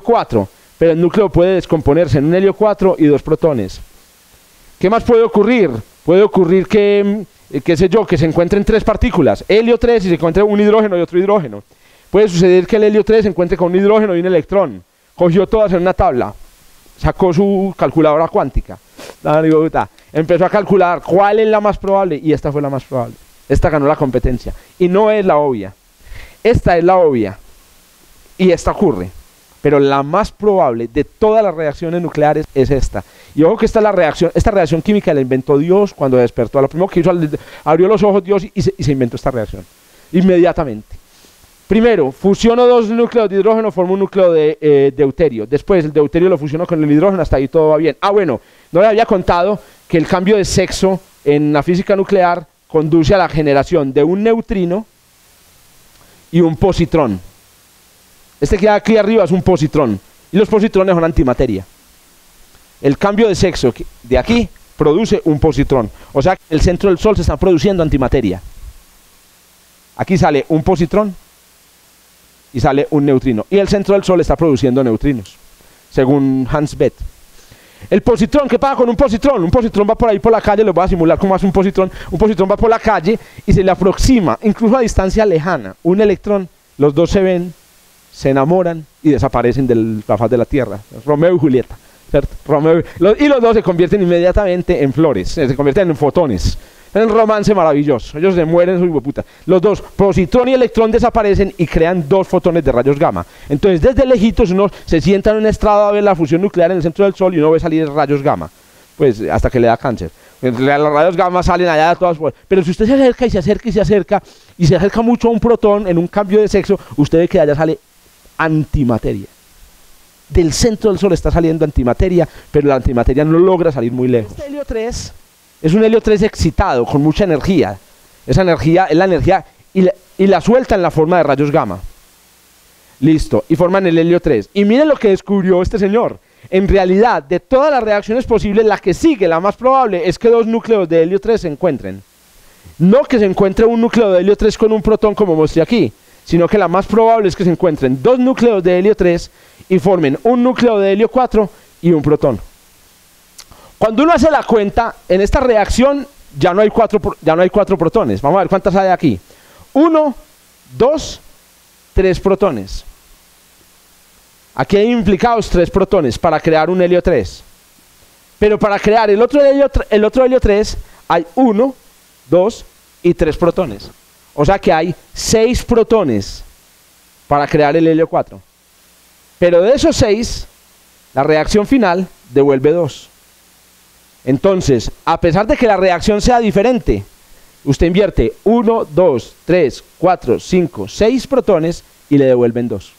4. Pero el núcleo puede descomponerse en un helio 4 y 2 protones. ¿Qué más puede ocurrir? Puede ocurrir que, qué sé yo, que se encuentren 3 partículas, helio 3 y se encuentre un hidrógeno y otro hidrógeno. Puede suceder que el helio 3 se encuentre con un hidrógeno y un electrón. Cogió todas en una tabla, sacó su calculadora cuántica, empezó a calcular cuál es la más probable y esta fue la más probable. Esta ganó la competencia. Y no es la obvia. Esta es la obvia. Y esta ocurre. Pero la más probable de todas las reacciones nucleares es esta. Y ojo que esta reacción química la inventó Dios cuando despertó. Lo primero que hizo, abrió los ojos Dios y se inventó esta reacción. Inmediatamente. Primero, fusionó 2 núcleos de hidrógeno, formó un núcleo de deuterio. Después el deuterio lo fusionó con el hidrógeno, hasta ahí todo va bien. Bueno, no le había contado que el cambio de sexo en la física nuclear conduce a la generación de un neutrino y un positrón. Este que aquí arriba es un positrón, y los positrones son antimateria. El cambio de sexo de aquí produce un positrón, o sea que en el centro del Sol se está produciendo antimateria. Aquí sale un positrón y sale un neutrino, y el centro del Sol está produciendo neutrinos, según Hans Bethe. El positrón, ¿qué pasa con un positrón? Un positrón va por ahí por la calle, lo voy a simular como hace un positrón va por la calle y se le aproxima, incluso a distancia lejana, un electrón, los dos se ven, se enamoran y desaparecen de la faz de la Tierra. Romeo y Julieta, ¿cierto? Y los dos se convierten inmediatamente en flores, se convierten en fotones. Es un romance maravilloso. Ellos se mueren, su puta. Los dos, positrón y electrón, desaparecen y crean dos fotones de rayos gamma. Entonces, desde lejitos, uno se sienta en un estrado a ver la fusión nuclear en el centro del Sol y uno ve salir rayos gamma. Pues hasta que le da cáncer. Los rayos gamma salen allá de todas formas. Pero si usted se acerca y se acerca y se acerca y se acerca mucho a un protón en un cambio de sexo, usted ve que allá sale antimateria. Del centro del Sol está saliendo antimateria, pero la antimateria no logra salir muy lejos. Este helio 3 es un helio 3 excitado, con mucha energía. Esa energía es la energía y la suelta en la forma de rayos gamma. Listo, y forman el helio 3. Y miren lo que descubrió este señor. En realidad, de todas las reacciones posibles, la que sigue, la más probable, es que dos núcleos de helio 3 se encuentren. No que se encuentre un núcleo de helio 3 con un protón como mostré aquí, sino que la más probable es que se encuentren dos núcleos de helio 3 y formen un núcleo de helio 4 y un protón. Cuando uno hace la cuenta, en esta reacción ya no hay cuatro protones. Vamos a ver cuántas hay aquí. 1, 2, 3 protones. Aquí hay implicados 3 protones para crear un helio 3. Pero para crear el otro helio 3 hay 1, 2 y 3 protones. O sea que hay 6 protones para crear el helio 4. Pero de esos 6, la reacción final devuelve 2. Entonces, a pesar de que la reacción sea diferente, usted invierte 1, 2, 3, 4, 5, 6 protones y le devuelven 2.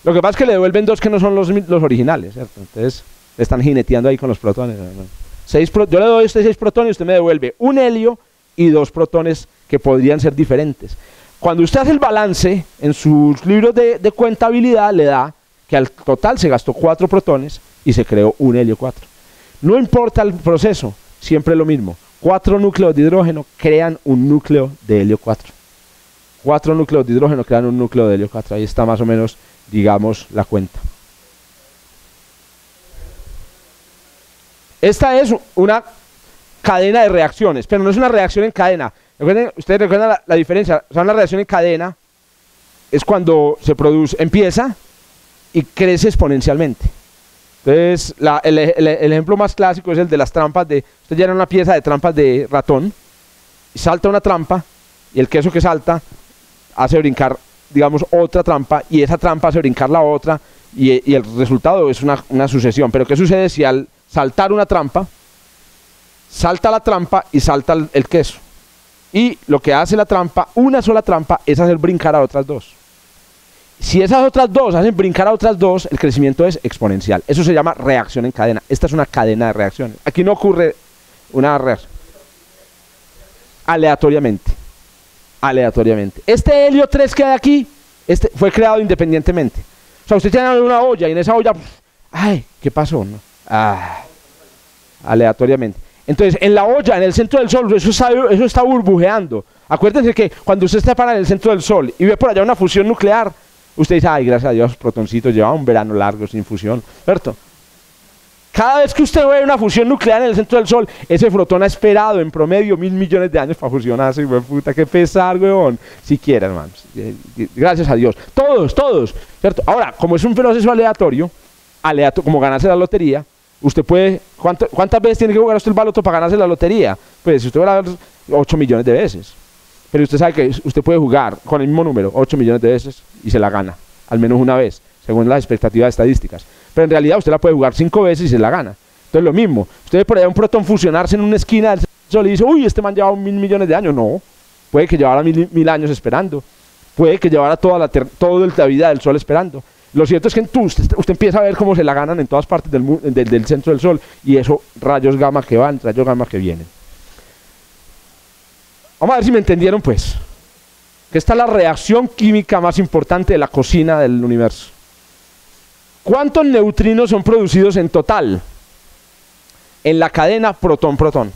Lo que pasa es que le devuelven 2 que no son los originales, ¿cierto? Entonces, le están jineteando ahí con los protones. Yo le doy a usted 6 protones y usted me devuelve un helio y 2 protones que podrían ser diferentes. Cuando usted hace el balance en sus libros de contabilidad, le da que al total se gastó 4 protones y se creó un helio 4. No importa el proceso, siempre lo mismo. 4 núcleos de hidrógeno crean un núcleo de helio 4. 4 núcleos de hidrógeno crean un núcleo de helio 4. Ahí está más o menos, digamos, la cuenta. Esta es una cadena de reacciones, pero no es una reacción en cadena. Ustedes recuerdan la diferencia. O sea, una reacción en cadena es cuando se produce, empieza y crece exponencialmente. Entonces, el ejemplo más clásico es el de las trampas de... Usted llena una pieza de trampas de ratón, y salta una trampa, y el queso que salta hace brincar, digamos, otra trampa, y esa trampa hace brincar la otra, y el resultado es una sucesión. Pero ¿qué sucede si al saltar una trampa, salta la trampa y salta el queso? Y lo que hace la trampa, una sola trampa, es hacer brincar a otras dos. Si esas otras dos hacen brincar a otras dos, el crecimiento es exponencial. Eso se llama reacción en cadena. Esta es una cadena de reacciones. Aquí no ocurre una reacción. Aleatoriamente. Este helio 3 que hay aquí, fue creado independientemente. O sea, usted tiene una olla y en esa olla, ¡ay! ¿Qué pasó? ¿No? Aleatoriamente. Entonces, en la olla, en el centro del Sol, eso está burbujeando. Acuérdense que cuando usted está parado en el centro del Sol y ve por allá una fusión nuclear, usted dice, ay, gracias a Dios, protoncitos, lleva un verano largo sin fusión, ¿cierto? Cada vez que usted ve una fusión nuclear en el centro del Sol, ese protón ha esperado en promedio 1.000 millones de años para fusionarse, güey, puta, qué pesar, weón. Siquiera, hermanos. Gracias a Dios. Todos, ¿cierto? Ahora, como es un proceso aleatorio, como ganarse la lotería, usted puede, ¿cuántas veces tiene que jugar usted el baloto para ganarse la lotería? Pues si usted va a dar 8 millones de veces. Pero usted sabe que usted puede jugar con el mismo número 8 millones de veces y se la gana, al menos una vez, según las expectativas estadísticas. Pero en realidad usted la puede jugar 5 veces y se la gana. Entonces lo mismo, usted ve por allá un protón fusionarse en una esquina del Sol y dice, uy, este man llevaba 1.000 millones de años. No, puede que llevara 1.000 años esperando, puede que llevara toda la vida del Sol esperando. Lo cierto es que usted empieza a ver cómo se la ganan en todas partes del centro del Sol, y eso, rayos gamma que van, rayos gamma que vienen. Vamos a ver si me entendieron, pues. Que esta es la reacción química más importante de la cocina del universo. ¿Cuántos neutrinos son producidos en total en la cadena protón-protón?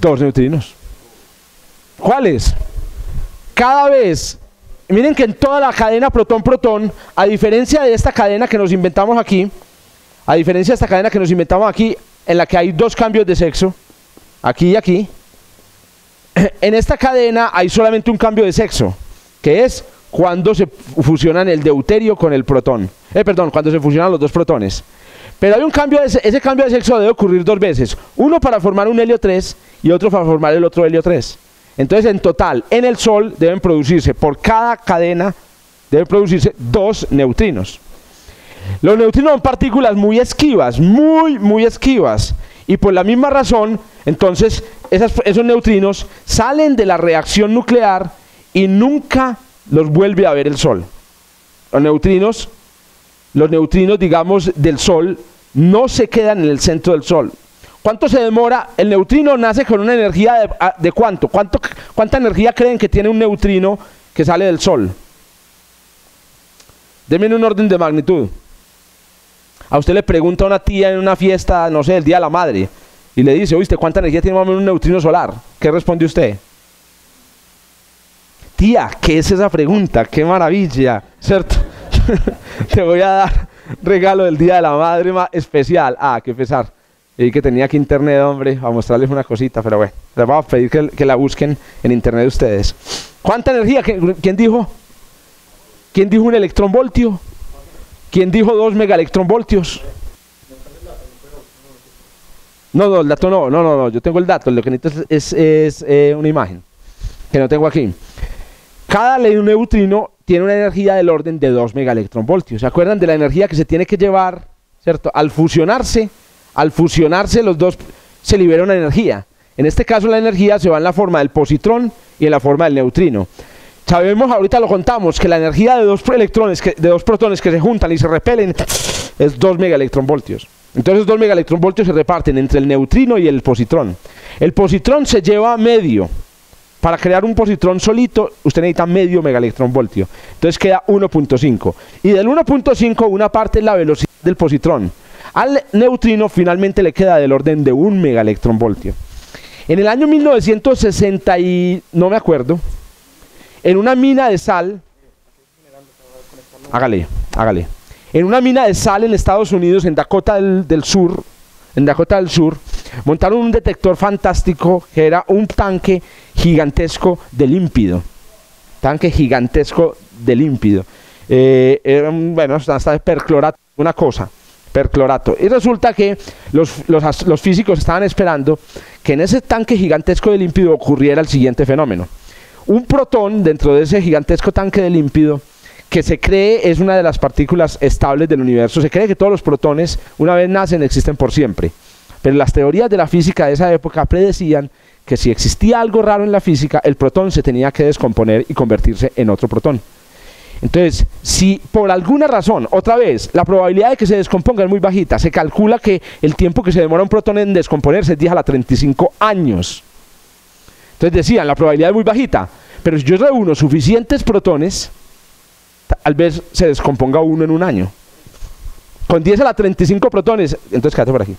Dos neutrinos. ¿Cuáles? Cada vez, miren que en toda la cadena protón-protón, a diferencia de esta cadena que nos inventamos aquí, en la que hay dos cambios de sexo, aquí y aquí, en esta cadena hay solamente un cambio de sexo, que es cuando se fusionan el deuterio con el protón. Cuando se fusionan los dos protones. Pero hay un cambio, ese cambio de sexo debe ocurrir dos veces. Uno para formar un helio 3 y otro para formar el otro helio 3. Entonces, en total, en el Sol deben producirse, por cada cadena, deben producirse dos neutrinos. Los neutrinos son partículas muy esquivas, muy esquivas. Y por la misma razón, entonces, esos neutrinos salen de la reacción nuclear y nunca los vuelve a ver el Sol. Los neutrinos, digamos, del Sol no se quedan en el centro del Sol. ¿Cuánto se demora? El neutrino nace con una energía de ¿cuánto? ¿Cuánta energía creen que tiene un neutrino que sale del Sol? Denme un orden de magnitud. A usted le pregunta a una tía en una fiesta, no sé, el Día de la Madre, y le dice, ¿oíste cuánta energía tiene más o menos un neutrino solar? ¿Qué responde usted? Tía, ¿qué es esa pregunta? ¡Qué maravilla! ¿Cierto? Te voy a dar regalo del Día de la Madre más especial. Ah, qué pesar. Y que tenía aquí internet, hombre, a mostrarles una cosita, pero bueno, les voy a pedir que la busquen en internet ustedes. ¿Cuánta energía? ¿Quién dijo? ¿Quién dijo un electronvoltio? ¿Quién dijo 2 megaelectronvoltios? No, el dato no, yo tengo el dato, lo que necesito es una imagen, que no tengo aquí. Cada neutrino tiene una energía del orden de 2 megaelectronvoltios. ¿Se acuerdan de la energía que se tiene que llevar, cierto? Al fusionarse los dos se libera una energía. En este caso la energía se va en la forma del positrón y en la forma del neutrino. Sabemos, ahorita lo contamos, que la energía de dos protones que se juntan y se repelen es 2 megaelectronvoltios. Entonces 2 megaelectronvoltios se reparten entre el neutrino y el positrón. El positrón se lleva medio. Para crear un positrón solito, usted necesita medio megaelectronvoltio. Entonces queda 1.5. Y del 1.5, una parte es la velocidad del positrón. Al neutrino finalmente le queda del orden de 1 megaelectronvoltio. En el año 1960 y no me acuerdo, en una mina de sal, hágale, en una mina de sal en Estados Unidos, en Dakota del Sur, montaron un detector fantástico que era un tanque gigantesco de límpido. Bueno, hasta perclorato, una cosa. Perclorato. Y resulta que los físicos estaban esperando que en ese tanque gigantesco de límpido ocurriera el siguiente fenómeno. Un protón dentro de ese gigantesco tanque de límpido, que se cree es una de las partículas estables del universo. Se cree que todos los protones, una vez nacen, existen por siempre. Pero las teorías de la física de esa época predecían que si existía algo raro en la física, el protón se tenía que descomponer y convertirse en otro protón. Entonces, si por alguna razón, otra vez, la probabilidad de que se descomponga es muy bajita, se calcula que el tiempo que se demora un protón en descomponerse es 10 a la 35 años. Entonces decían, la probabilidad es muy bajita, pero si yo reúno suficientes protones, tal vez se descomponga uno en un año. Con 10 a la 35 protones, entonces quédate por aquí.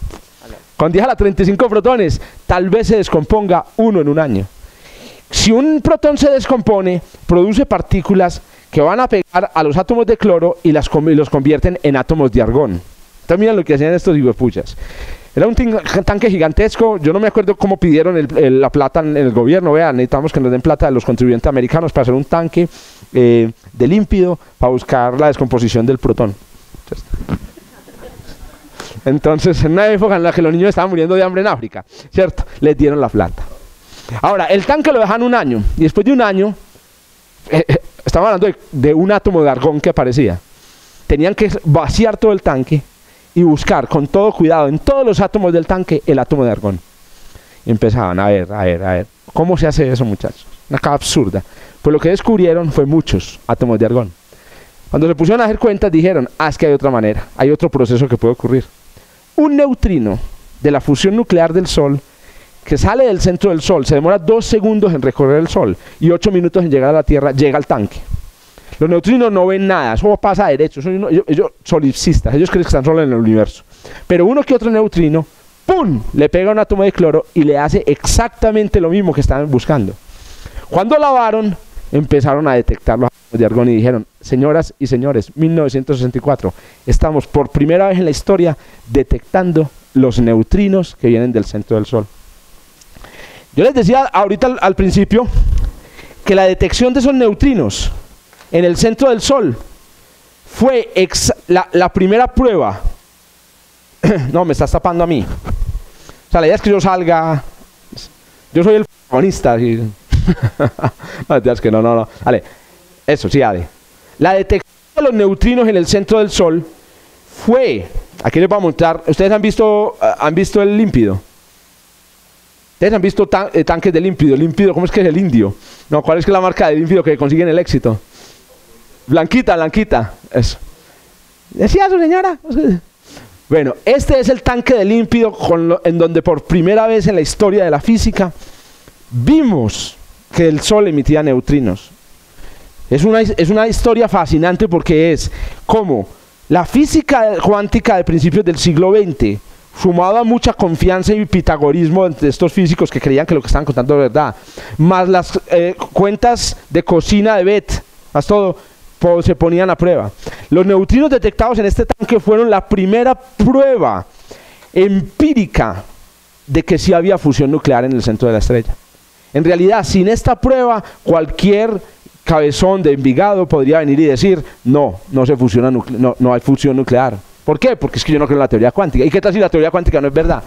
Con 10 a la 35 protones, tal vez se descomponga uno en un año. Si un protón se descompone, produce partículas que van a pegar a los átomos de cloro y los convierten en átomos de argón. Entonces miren lo que hacían estos hijuepuchas. Era un tanque gigantesco. Yo no me acuerdo cómo pidieron la plata en el gobierno. Vean, necesitamos que nos den plata de los contribuyentes americanos para hacer un tanque de límpido para buscar la descomposición del protón. Entonces, en una época en la que los niños estaban muriendo de hambre en África, ¿cierto? Les dieron la plata. Ahora, el tanque lo dejan 1 año. Y después de 1 año, estamos hablando de un átomo de argón que aparecía. Tenían que vaciar todo el tanque y buscar con todo cuidado en todos los átomos del tanque el átomo de argón. Y empezaban a ver, ¿cómo se hace eso, muchachos? Una cosa absurda. Pues lo que descubrieron fue muchos átomos de argón. Cuando se pusieron a hacer cuentas dijeron, es que hay otra manera, hay otro proceso que puede ocurrir. Un neutrino de la fusión nuclear del Sol, que sale del centro del Sol, se demora 2 segundos en recorrer el Sol y 8 minutos en llegar a la Tierra, llega al tanque. Los neutrinos no ven nada, eso pasa derecho, ellos solipsistas, ellos creen que están solos en el universo. Pero uno que otro neutrino, ¡pum!, le pega un átomo de cloro y le hace exactamente lo mismo que estaban buscando. Cuando lavaron, empezaron a detectar los átomos de argón y dijeron, señoras y señores, 1964, estamos por primera vez en la historia detectando los neutrinos que vienen del centro del Sol. Yo les decía ahorita al principio que la detección de esos neutrinos en el centro del Sol fue la primera prueba. No, me estás tapando a mí. O sea, la idea es que yo salga. Yo soy el protagonista. ¿Sí? No, es que no. Vale, eso sí, Ade. La detección de los neutrinos en el centro del Sol fue. Aquí les voy a mostrar. ¿Ustedes han visto el límpido? ¿Ustedes han visto tanques de límpido? Límpido, ¿cómo es que es el indio? No, ¿cuál es la marca de límpido que consiguen el éxito? Blanquita, eso. ¿Decía su señora? Bueno, este es el tanque de límpido en donde por primera vez en la historia de la física vimos que el Sol emitía neutrinos. Es una historia fascinante porque es como la física cuántica de principios del siglo XX, sumado a mucha confianza y pitagorismo de estos físicos que creían que lo que estaban contando es verdad, más las cuentas de cocina de Beth, más todo, se ponían a prueba. Los neutrinos detectados en este tanque fueron la primera prueba empírica de que sí había fusión nuclear en el centro de la estrella. En realidad, sin esta prueba, cualquier cabezón de Envigado podría venir y decir, no hay fusión nuclear. ¿Por qué? Porque es que yo no creo en la teoría cuántica. ¿Y qué tal si la teoría cuántica no es verdad?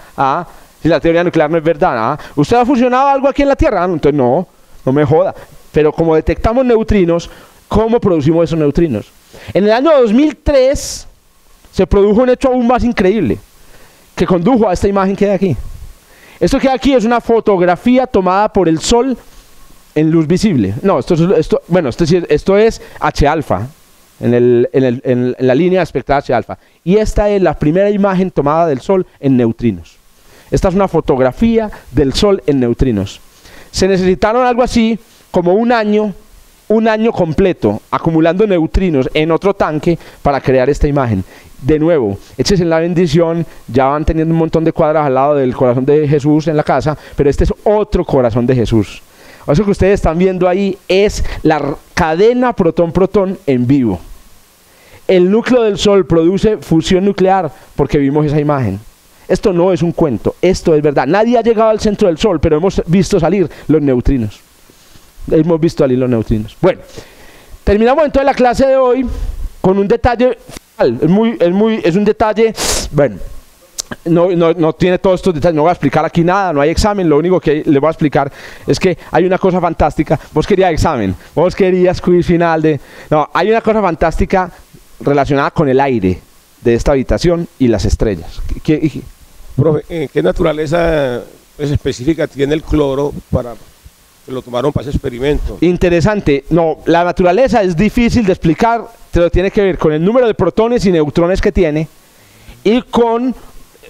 Si la teoría nuclear no es verdad. ¿Usted ha fusionado algo aquí en la Tierra? Entonces no me joda. Pero como detectamos neutrinos, ¿cómo producimos esos neutrinos? En el año 2003 se produjo un hecho aún más increíble que condujo a esta imagen que hay aquí. Esto que hay aquí es una fotografía tomada por el Sol en luz visible. No, esto es H-alfa, en la línea espectral H-alfa. Y esta es la primera imagen tomada del Sol en neutrinos. Esta es una fotografía del Sol en neutrinos. Se necesitaron algo así como un año completo acumulando neutrinos en otro tanque para crear esta imagen. De nuevo, échese en la bendición, ya van teniendo un montón de cuadras al lado del corazón de Jesús en la casa, pero este es otro corazón de Jesús. Eso que ustedes están viendo ahí es la cadena protón-protón en vivo. El núcleo del Sol produce fusión nuclear porque vimos esa imagen. Esto no es un cuento, esto es verdad. Nadie ha llegado al centro del Sol, pero hemos visto salir los neutrinos. Bueno, terminamos entonces la clase de hoy con un detalle final. Es un detalle, bueno, no tiene todos estos detalles, no voy a explicar aquí nada, no hay examen, lo único que le voy a explicar es que hay una cosa fantástica. Vos querías examen, vos querías quiz final no, hay una cosa fantástica relacionada con el aire de esta habitación y las estrellas. Profe, ¿qué naturaleza específica tiene el cloro para que lo tomaron para ese experimento? Interesante. No, la naturaleza es difícil de explicar, pero tiene que ver con el número de protones y neutrones que tiene y con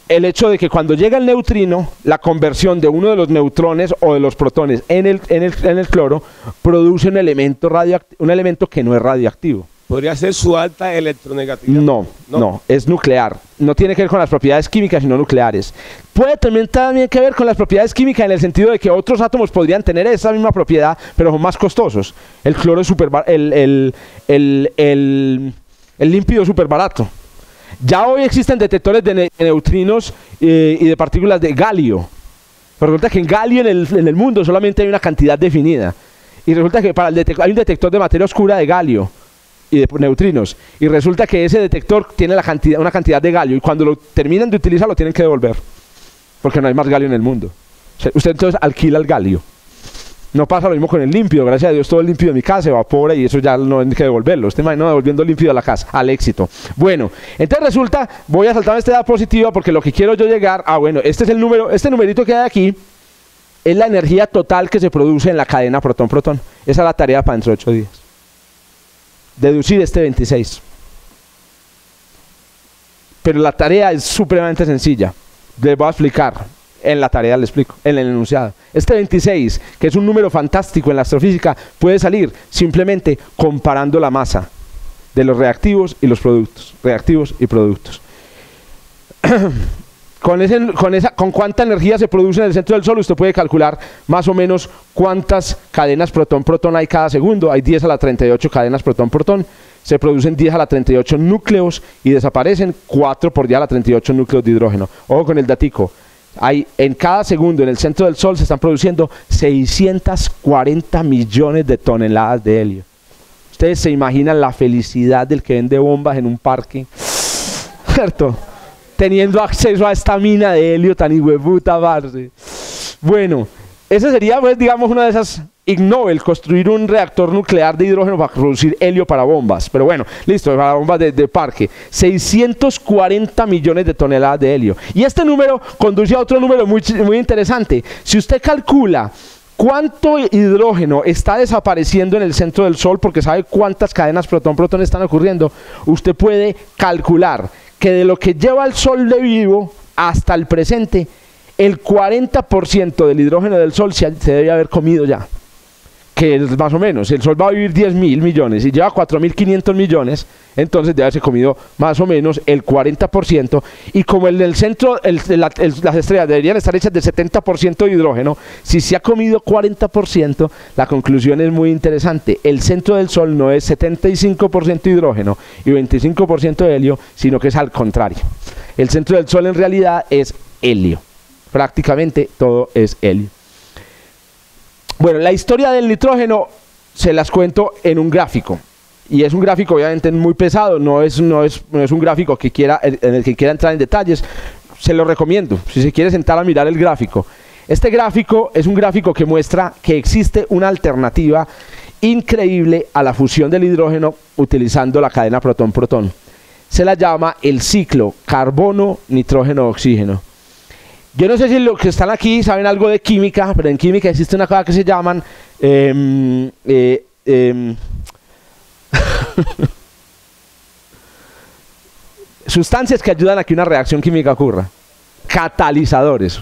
el hecho de que cuando llega el neutrino, la conversión de uno de los neutrones o de los protones en el cloro produce un elemento que no es radioactivo. podría ser su alta electronegatividad. No, es nuclear. No tiene que ver con las propiedades químicas, sino nucleares. Puede también que ver con las propiedades químicas en el sentido de que otros átomos podrían tener esa misma propiedad, pero son más costosos. El cloro es el límpido es súper barato. Ya hoy existen detectores de neutrinos y de partículas de galio. Pero resulta que en galio en el mundo solamente hay una cantidad definida. Y resulta que hay un detector de materia oscura de galio y de neutrinos. Y resulta que ese detector tiene una cantidad de galio. Y cuando lo terminan de utilizar, lo tienen que devolver. Porque no hay más galio en el mundo. O sea, usted entonces alquila el galio. No pasa lo mismo con el límpido. Gracias a Dios todo el límpido de mi casa se evapora y eso ya no hay que devolverlo. Usted imagina devolviendo el límpido a la casa, al éxito. Bueno, entonces resulta, voy a saltar esta diapositiva porque lo que quiero yo llegar, bueno, este es el número, este numerito que hay aquí, es la energía total que se produce en la cadena protón-protón. Esa es la tarea para dentro de 8 días. Deducir este 26. Pero la tarea es supremamente sencilla. Les voy a explicar. En la tarea le explico, en el enunciado. Este 26, que es un número fantástico en la astrofísica, puede salir simplemente comparando la masa de los reactivos y los productos. Reactivos y productos. Con cuánta energía se produce en el centro del Sol, usted puede calcular más o menos cuántas cadenas protón-protón hay cada segundo. Hay 10 a la 38 cadenas protón-protón. Se producen 10 a la 38 núcleos y desaparecen 4 por 10 a la 38 núcleos de hidrógeno. Ojo con el datico. En cada segundo en el centro del Sol se están produciendo 640 millones de toneladas de helio. Ustedes se imaginan la felicidad del que vende bombas en un parque, ¿cierto? Teniendo acceso a esta mina de helio tan hijueputa, parce. Bueno, esa sería, pues, digamos, una de esas Ig Nobel, construir un reactor nuclear de hidrógeno para producir helio para bombas. Pero bueno, listo, para bombas de parque. 640 millones de toneladas de helio. Y este número conduce a otro número muy interesante. Si usted calcula cuánto hidrógeno está desapareciendo en el centro del Sol, porque sabe cuántas cadenas protón-protón están ocurriendo, usted puede calcular que de lo que lleva el Sol de vivo hasta el presente, el 40% del hidrógeno del Sol se debe haber comido ya. Que es más o menos, el Sol va a vivir 10.000 millones y lleva 4.500 millones, entonces debe haberse comido más o menos el 40%, y como en el centro, las estrellas deberían estar hechas de 70% de hidrógeno, si se ha comido 40%, la conclusión es muy interesante. El centro del Sol no es 75% hidrógeno y 25% de helio, sino que es al contrario. El centro del Sol en realidad es helio, prácticamente todo es helio. Bueno, la historia del nitrógeno se las cuento en un gráfico. Y es un gráfico obviamente muy pesado, no es un gráfico en el que quiera entrar en detalles. Se lo recomiendo, si se quiere sentar a mirar el gráfico. Este gráfico es un gráfico que muestra que existe una alternativa increíble a la fusión del hidrógeno utilizando la cadena protón-protón. Se la llama el ciclo carbono-nitrógeno-oxígeno. Yo no sé si los que están aquí saben algo de química, pero en química existe una cosa que se llaman sustancias que ayudan a que una reacción química ocurra. Catalizadores.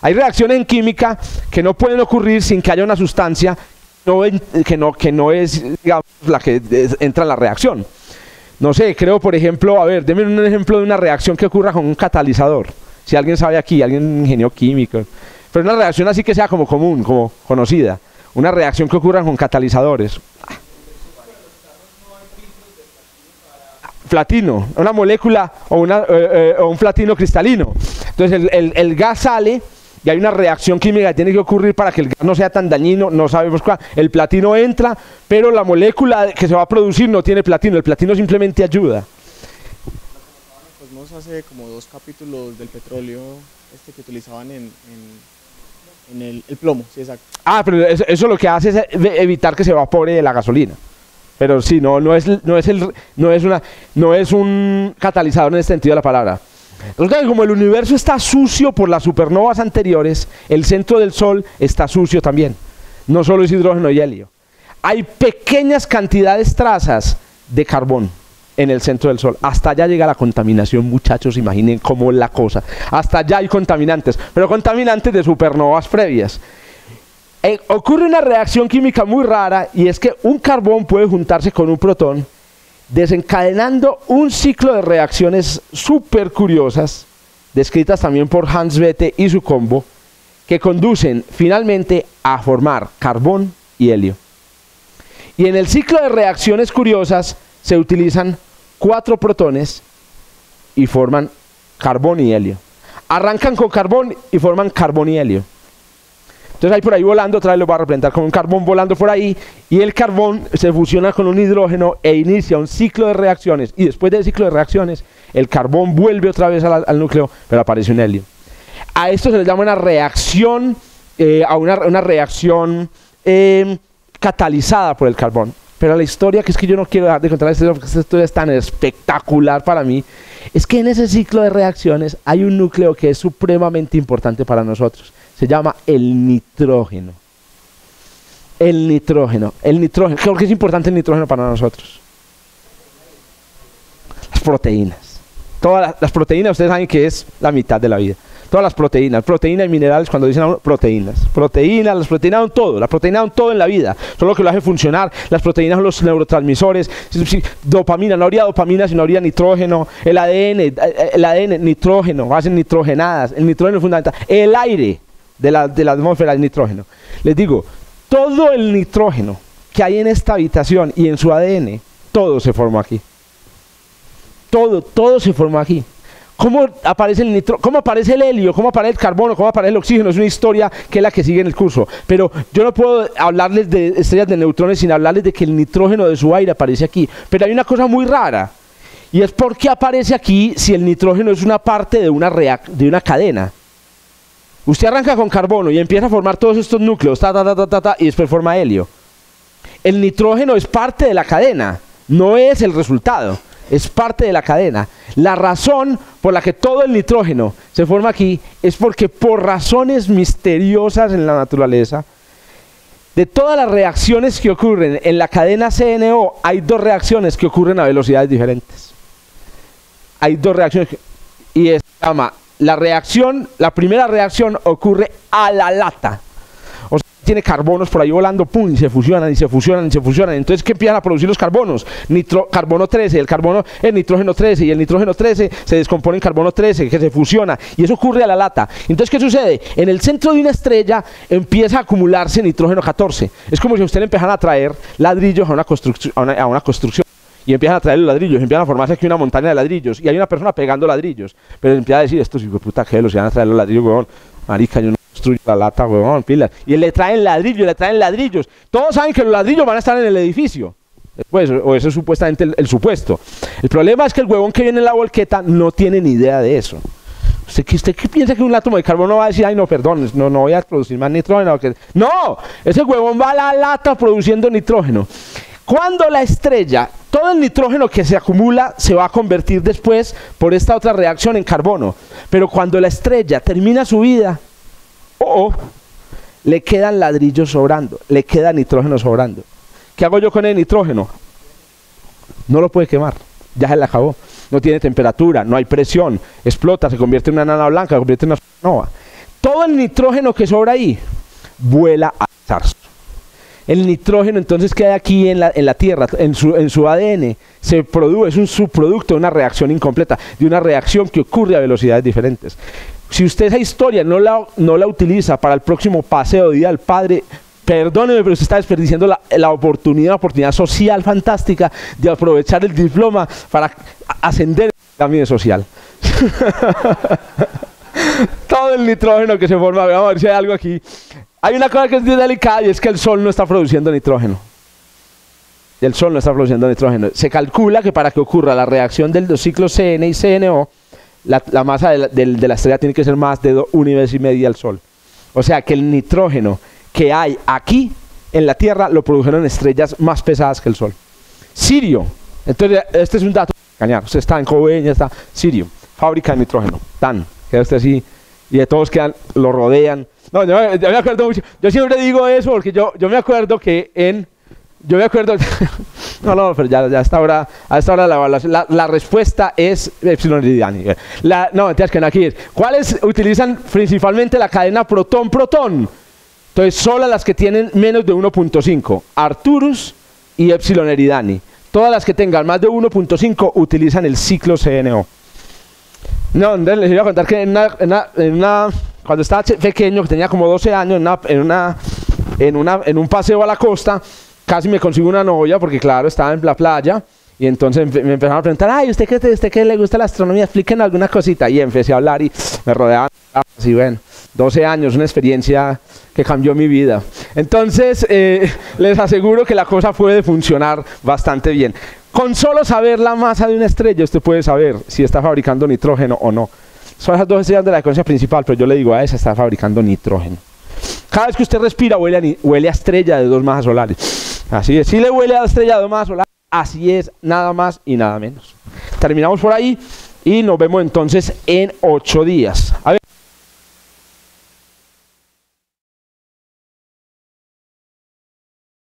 Hay reacciones en química que no pueden ocurrir sin que haya una sustancia que no es, digamos, la que entra en la reacción. No sé, creo, por ejemplo, a ver, denme un ejemplo de una reacción que ocurra con un catalizador. Si alguien sabe aquí, alguien ingeniero químico. Pero una reacción así que sea como común, como conocida. Una reacción que ocurra con catalizadores. Platino, una molécula o un platino cristalino. Entonces el gas sale y hay una reacción química que tiene que ocurrir para que el gas no sea tan dañino, no sabemos cuál. El platino entra, pero la molécula que se va a producir no tiene platino, el platino simplemente ayuda. Hace como 2 capítulos del petróleo que utilizaban en el plomo, sí, exacto. Pero eso lo que hace es evitar que se evapore la gasolina. Pero sí, no es un catalizador en este sentido de la palabra. Entonces, como el universo está sucio por las supernovas anteriores, el centro del Sol está sucio también. No solo es hidrógeno y helio. Hay pequeñas cantidades trazas de carbón en el centro del Sol. Hasta allá llega la contaminación, muchachos, imaginen cómo es la cosa. Hasta allá hay contaminantes, pero contaminantes de supernovas previas. ocurre una reacción química muy rara, y es que un carbón puede juntarse con un protón, desencadenando un ciclo de reacciones súper curiosas, descritas también por Hans Bethe y su combo, que conducen finalmente a formar carbón y helio. Y en el ciclo de reacciones curiosas se utilizan 4 protones y forman carbón y helio. Arrancan con carbón y forman carbón y helio. Entonces ahí por ahí volando, otra vez lo voy a representar con un carbón volando por ahí, y el carbón se fusiona con un hidrógeno e inicia un ciclo de reacciones, y después del ciclo de reacciones el carbón vuelve otra vez al núcleo, pero aparece un helio. A esto se le llama una reacción, una reacción catalizada por el carbón. Pero la historia, que es que yo no quiero dejar de contar la historia porque esta historia es tan espectacular para mí, es que en ese ciclo de reacciones hay un núcleo que es supremamente importante para nosotros. Se llama el nitrógeno. El nitrógeno. ¿Por qué es importante el nitrógeno para nosotros? Las proteínas. Todas las proteínas, ustedes saben que es la mitad de la vida. Todas las proteínas y minerales, cuando dicen proteínas, las proteínas son todo, la proteína son todo en la vida, son lo que lo hace funcionar. Las proteínas son los neurotransmisores, dopamina, no habría dopamina si no habría nitrógeno, el ADN, nitrógeno, hacen nitrogenadas, el nitrógeno es fundamental, el aire de la atmósfera es nitrógeno. Les digo, todo el nitrógeno que hay en esta habitación y en su ADN, todo se formó aquí. Todo se formó aquí. ¿Cómo aparece el cómo aparece el helio? ¿Cómo aparece el carbono? ¿Cómo aparece el oxígeno? Es una historia que es la que sigue en el curso. Pero yo no puedo hablarles de estrellas de neutrones sin hablarles de que el nitrógeno de su aire aparece aquí. Pero hay una cosa muy rara. Y es por qué aparece aquí si el nitrógeno es una parte de una cadena. Usted arranca con carbono y empieza a formar todos estos núcleos, y después forma helio. El nitrógeno es parte de la cadena, no es el resultado. Es parte de la cadena. La razón por la que todo el nitrógeno se forma aquí es porque, por razones misteriosas en la naturaleza, de todas las reacciones que ocurren en la cadena CNO, hay 2 reacciones que ocurren a velocidades diferentes. Hay 2 reacciones y se llama la primera reacción ocurre a la lata. O sea, tiene carbonos por ahí volando, pum, y se fusionan. Entonces, ¿qué empiezan a producir los carbonos? Carbono 13, el nitrógeno 13, y el nitrógeno 13 se descompone en carbono 13, que se fusiona, y eso ocurre a la lata. Entonces, ¿qué sucede? En el centro de una estrella empieza a acumularse nitrógeno 14. Es como si a usted le empezaran a traer ladrillos a una construcción. Y empiezan a traer los ladrillos, empiezan a formarse aquí una montaña de ladrillos, y hay una persona pegando ladrillos. Pero empieza a decir, estos hijos de puta, ¿qué? Los van a traer los ladrillos, huevón. Marica, yo no construyo la lata, huevón, pilas. Y le traen ladrillos. Todos saben que los ladrillos van a estar en el edificio. Después, o eso es supuestamente el supuesto. El problema es que el huevón que viene en la volqueta no tiene ni idea de eso. ¿Usted qué piensa que un átomo de carbono va a decir, ay, no, perdón, no voy a producir más nitrógeno? No, ese huevón va a la lata produciendo nitrógeno. Cuando la estrella, todo el nitrógeno que se acumula se va a convertir después por esta otra reacción en carbono. Pero cuando la estrella termina su vida, le quedan ladrillos sobrando, le queda nitrógeno sobrando. ¿Qué hago yo con el nitrógeno? No lo puede quemar, ya se le acabó. No tiene temperatura, no hay presión, explota, se convierte en una nana blanca, se convierte en una supernova. Todo el nitrógeno que sobra ahí vuela al zarzo. El nitrógeno entonces queda aquí en la Tierra, en su ADN, se produce, es un subproducto de una reacción incompleta, de una reacción que ocurre a velocidades diferentes. Si usted esa historia no la utiliza para el próximo paseo de Día del Padre, perdóneme, pero usted está desperdiciando la oportunidad social fantástica de aprovechar el diploma para ascender en la pirámide social. Todo el nitrógeno que se forma, vamos a ver si hay algo aquí. Hay una cosa que es muy delicada, y es que el Sol no está produciendo nitrógeno. El Sol no está produciendo nitrógeno. Se calcula que para que ocurra la reacción de los ciclos CN y CNO, la masa de la estrella tiene que ser más de 1,5 veces al Sol. O sea que el nitrógeno que hay aquí en la Tierra lo produjeron estrellas más pesadas que el Sol. Sirio. Entonces, este es un dato. Usted está en Coveña, está Sirio, fábrica de nitrógeno. Queda usted así, y de todos lo rodean. No, yo me acuerdo mucho. Yo siempre digo eso porque yo me acuerdo que no, pero ya a esta hora la respuesta es Epsilon Eridani. No, mentiras que no aquí es. ¿Cuáles utilizan principalmente la cadena protón-protón? Entonces, solo las que tienen menos de 1.5, Arcturus y Epsilon Eridani. Todas las que tengan más de 1.5 utilizan el ciclo CNO. No, les iba a contar que cuando estaba pequeño, que tenía como 12 años, en un paseo a la costa, casi me consigo una novia, porque claro, estaba en la playa, y entonces me empezaron a preguntar, ay, ¿usted qué le gusta la astronomía? Explíquenos alguna cosita, y empecé a hablar y me rodeaban, así bueno, 12 años, una experiencia que cambió mi vida. Entonces, les aseguro que la cosa puede funcionar bastante bien. Con solo saber la masa de una estrella, usted puede saber si está fabricando nitrógeno o no. Son esas dos estrellas de la secuencia principal, pero yo le digo a esa está fabricando nitrógeno. Cada vez que usted respira huele a estrella de 2 masas solares. Así es, si le huele a estrella de 2 masas solares, así es, nada más y nada menos. Terminamos por ahí y nos vemos entonces en 8 días. A ver.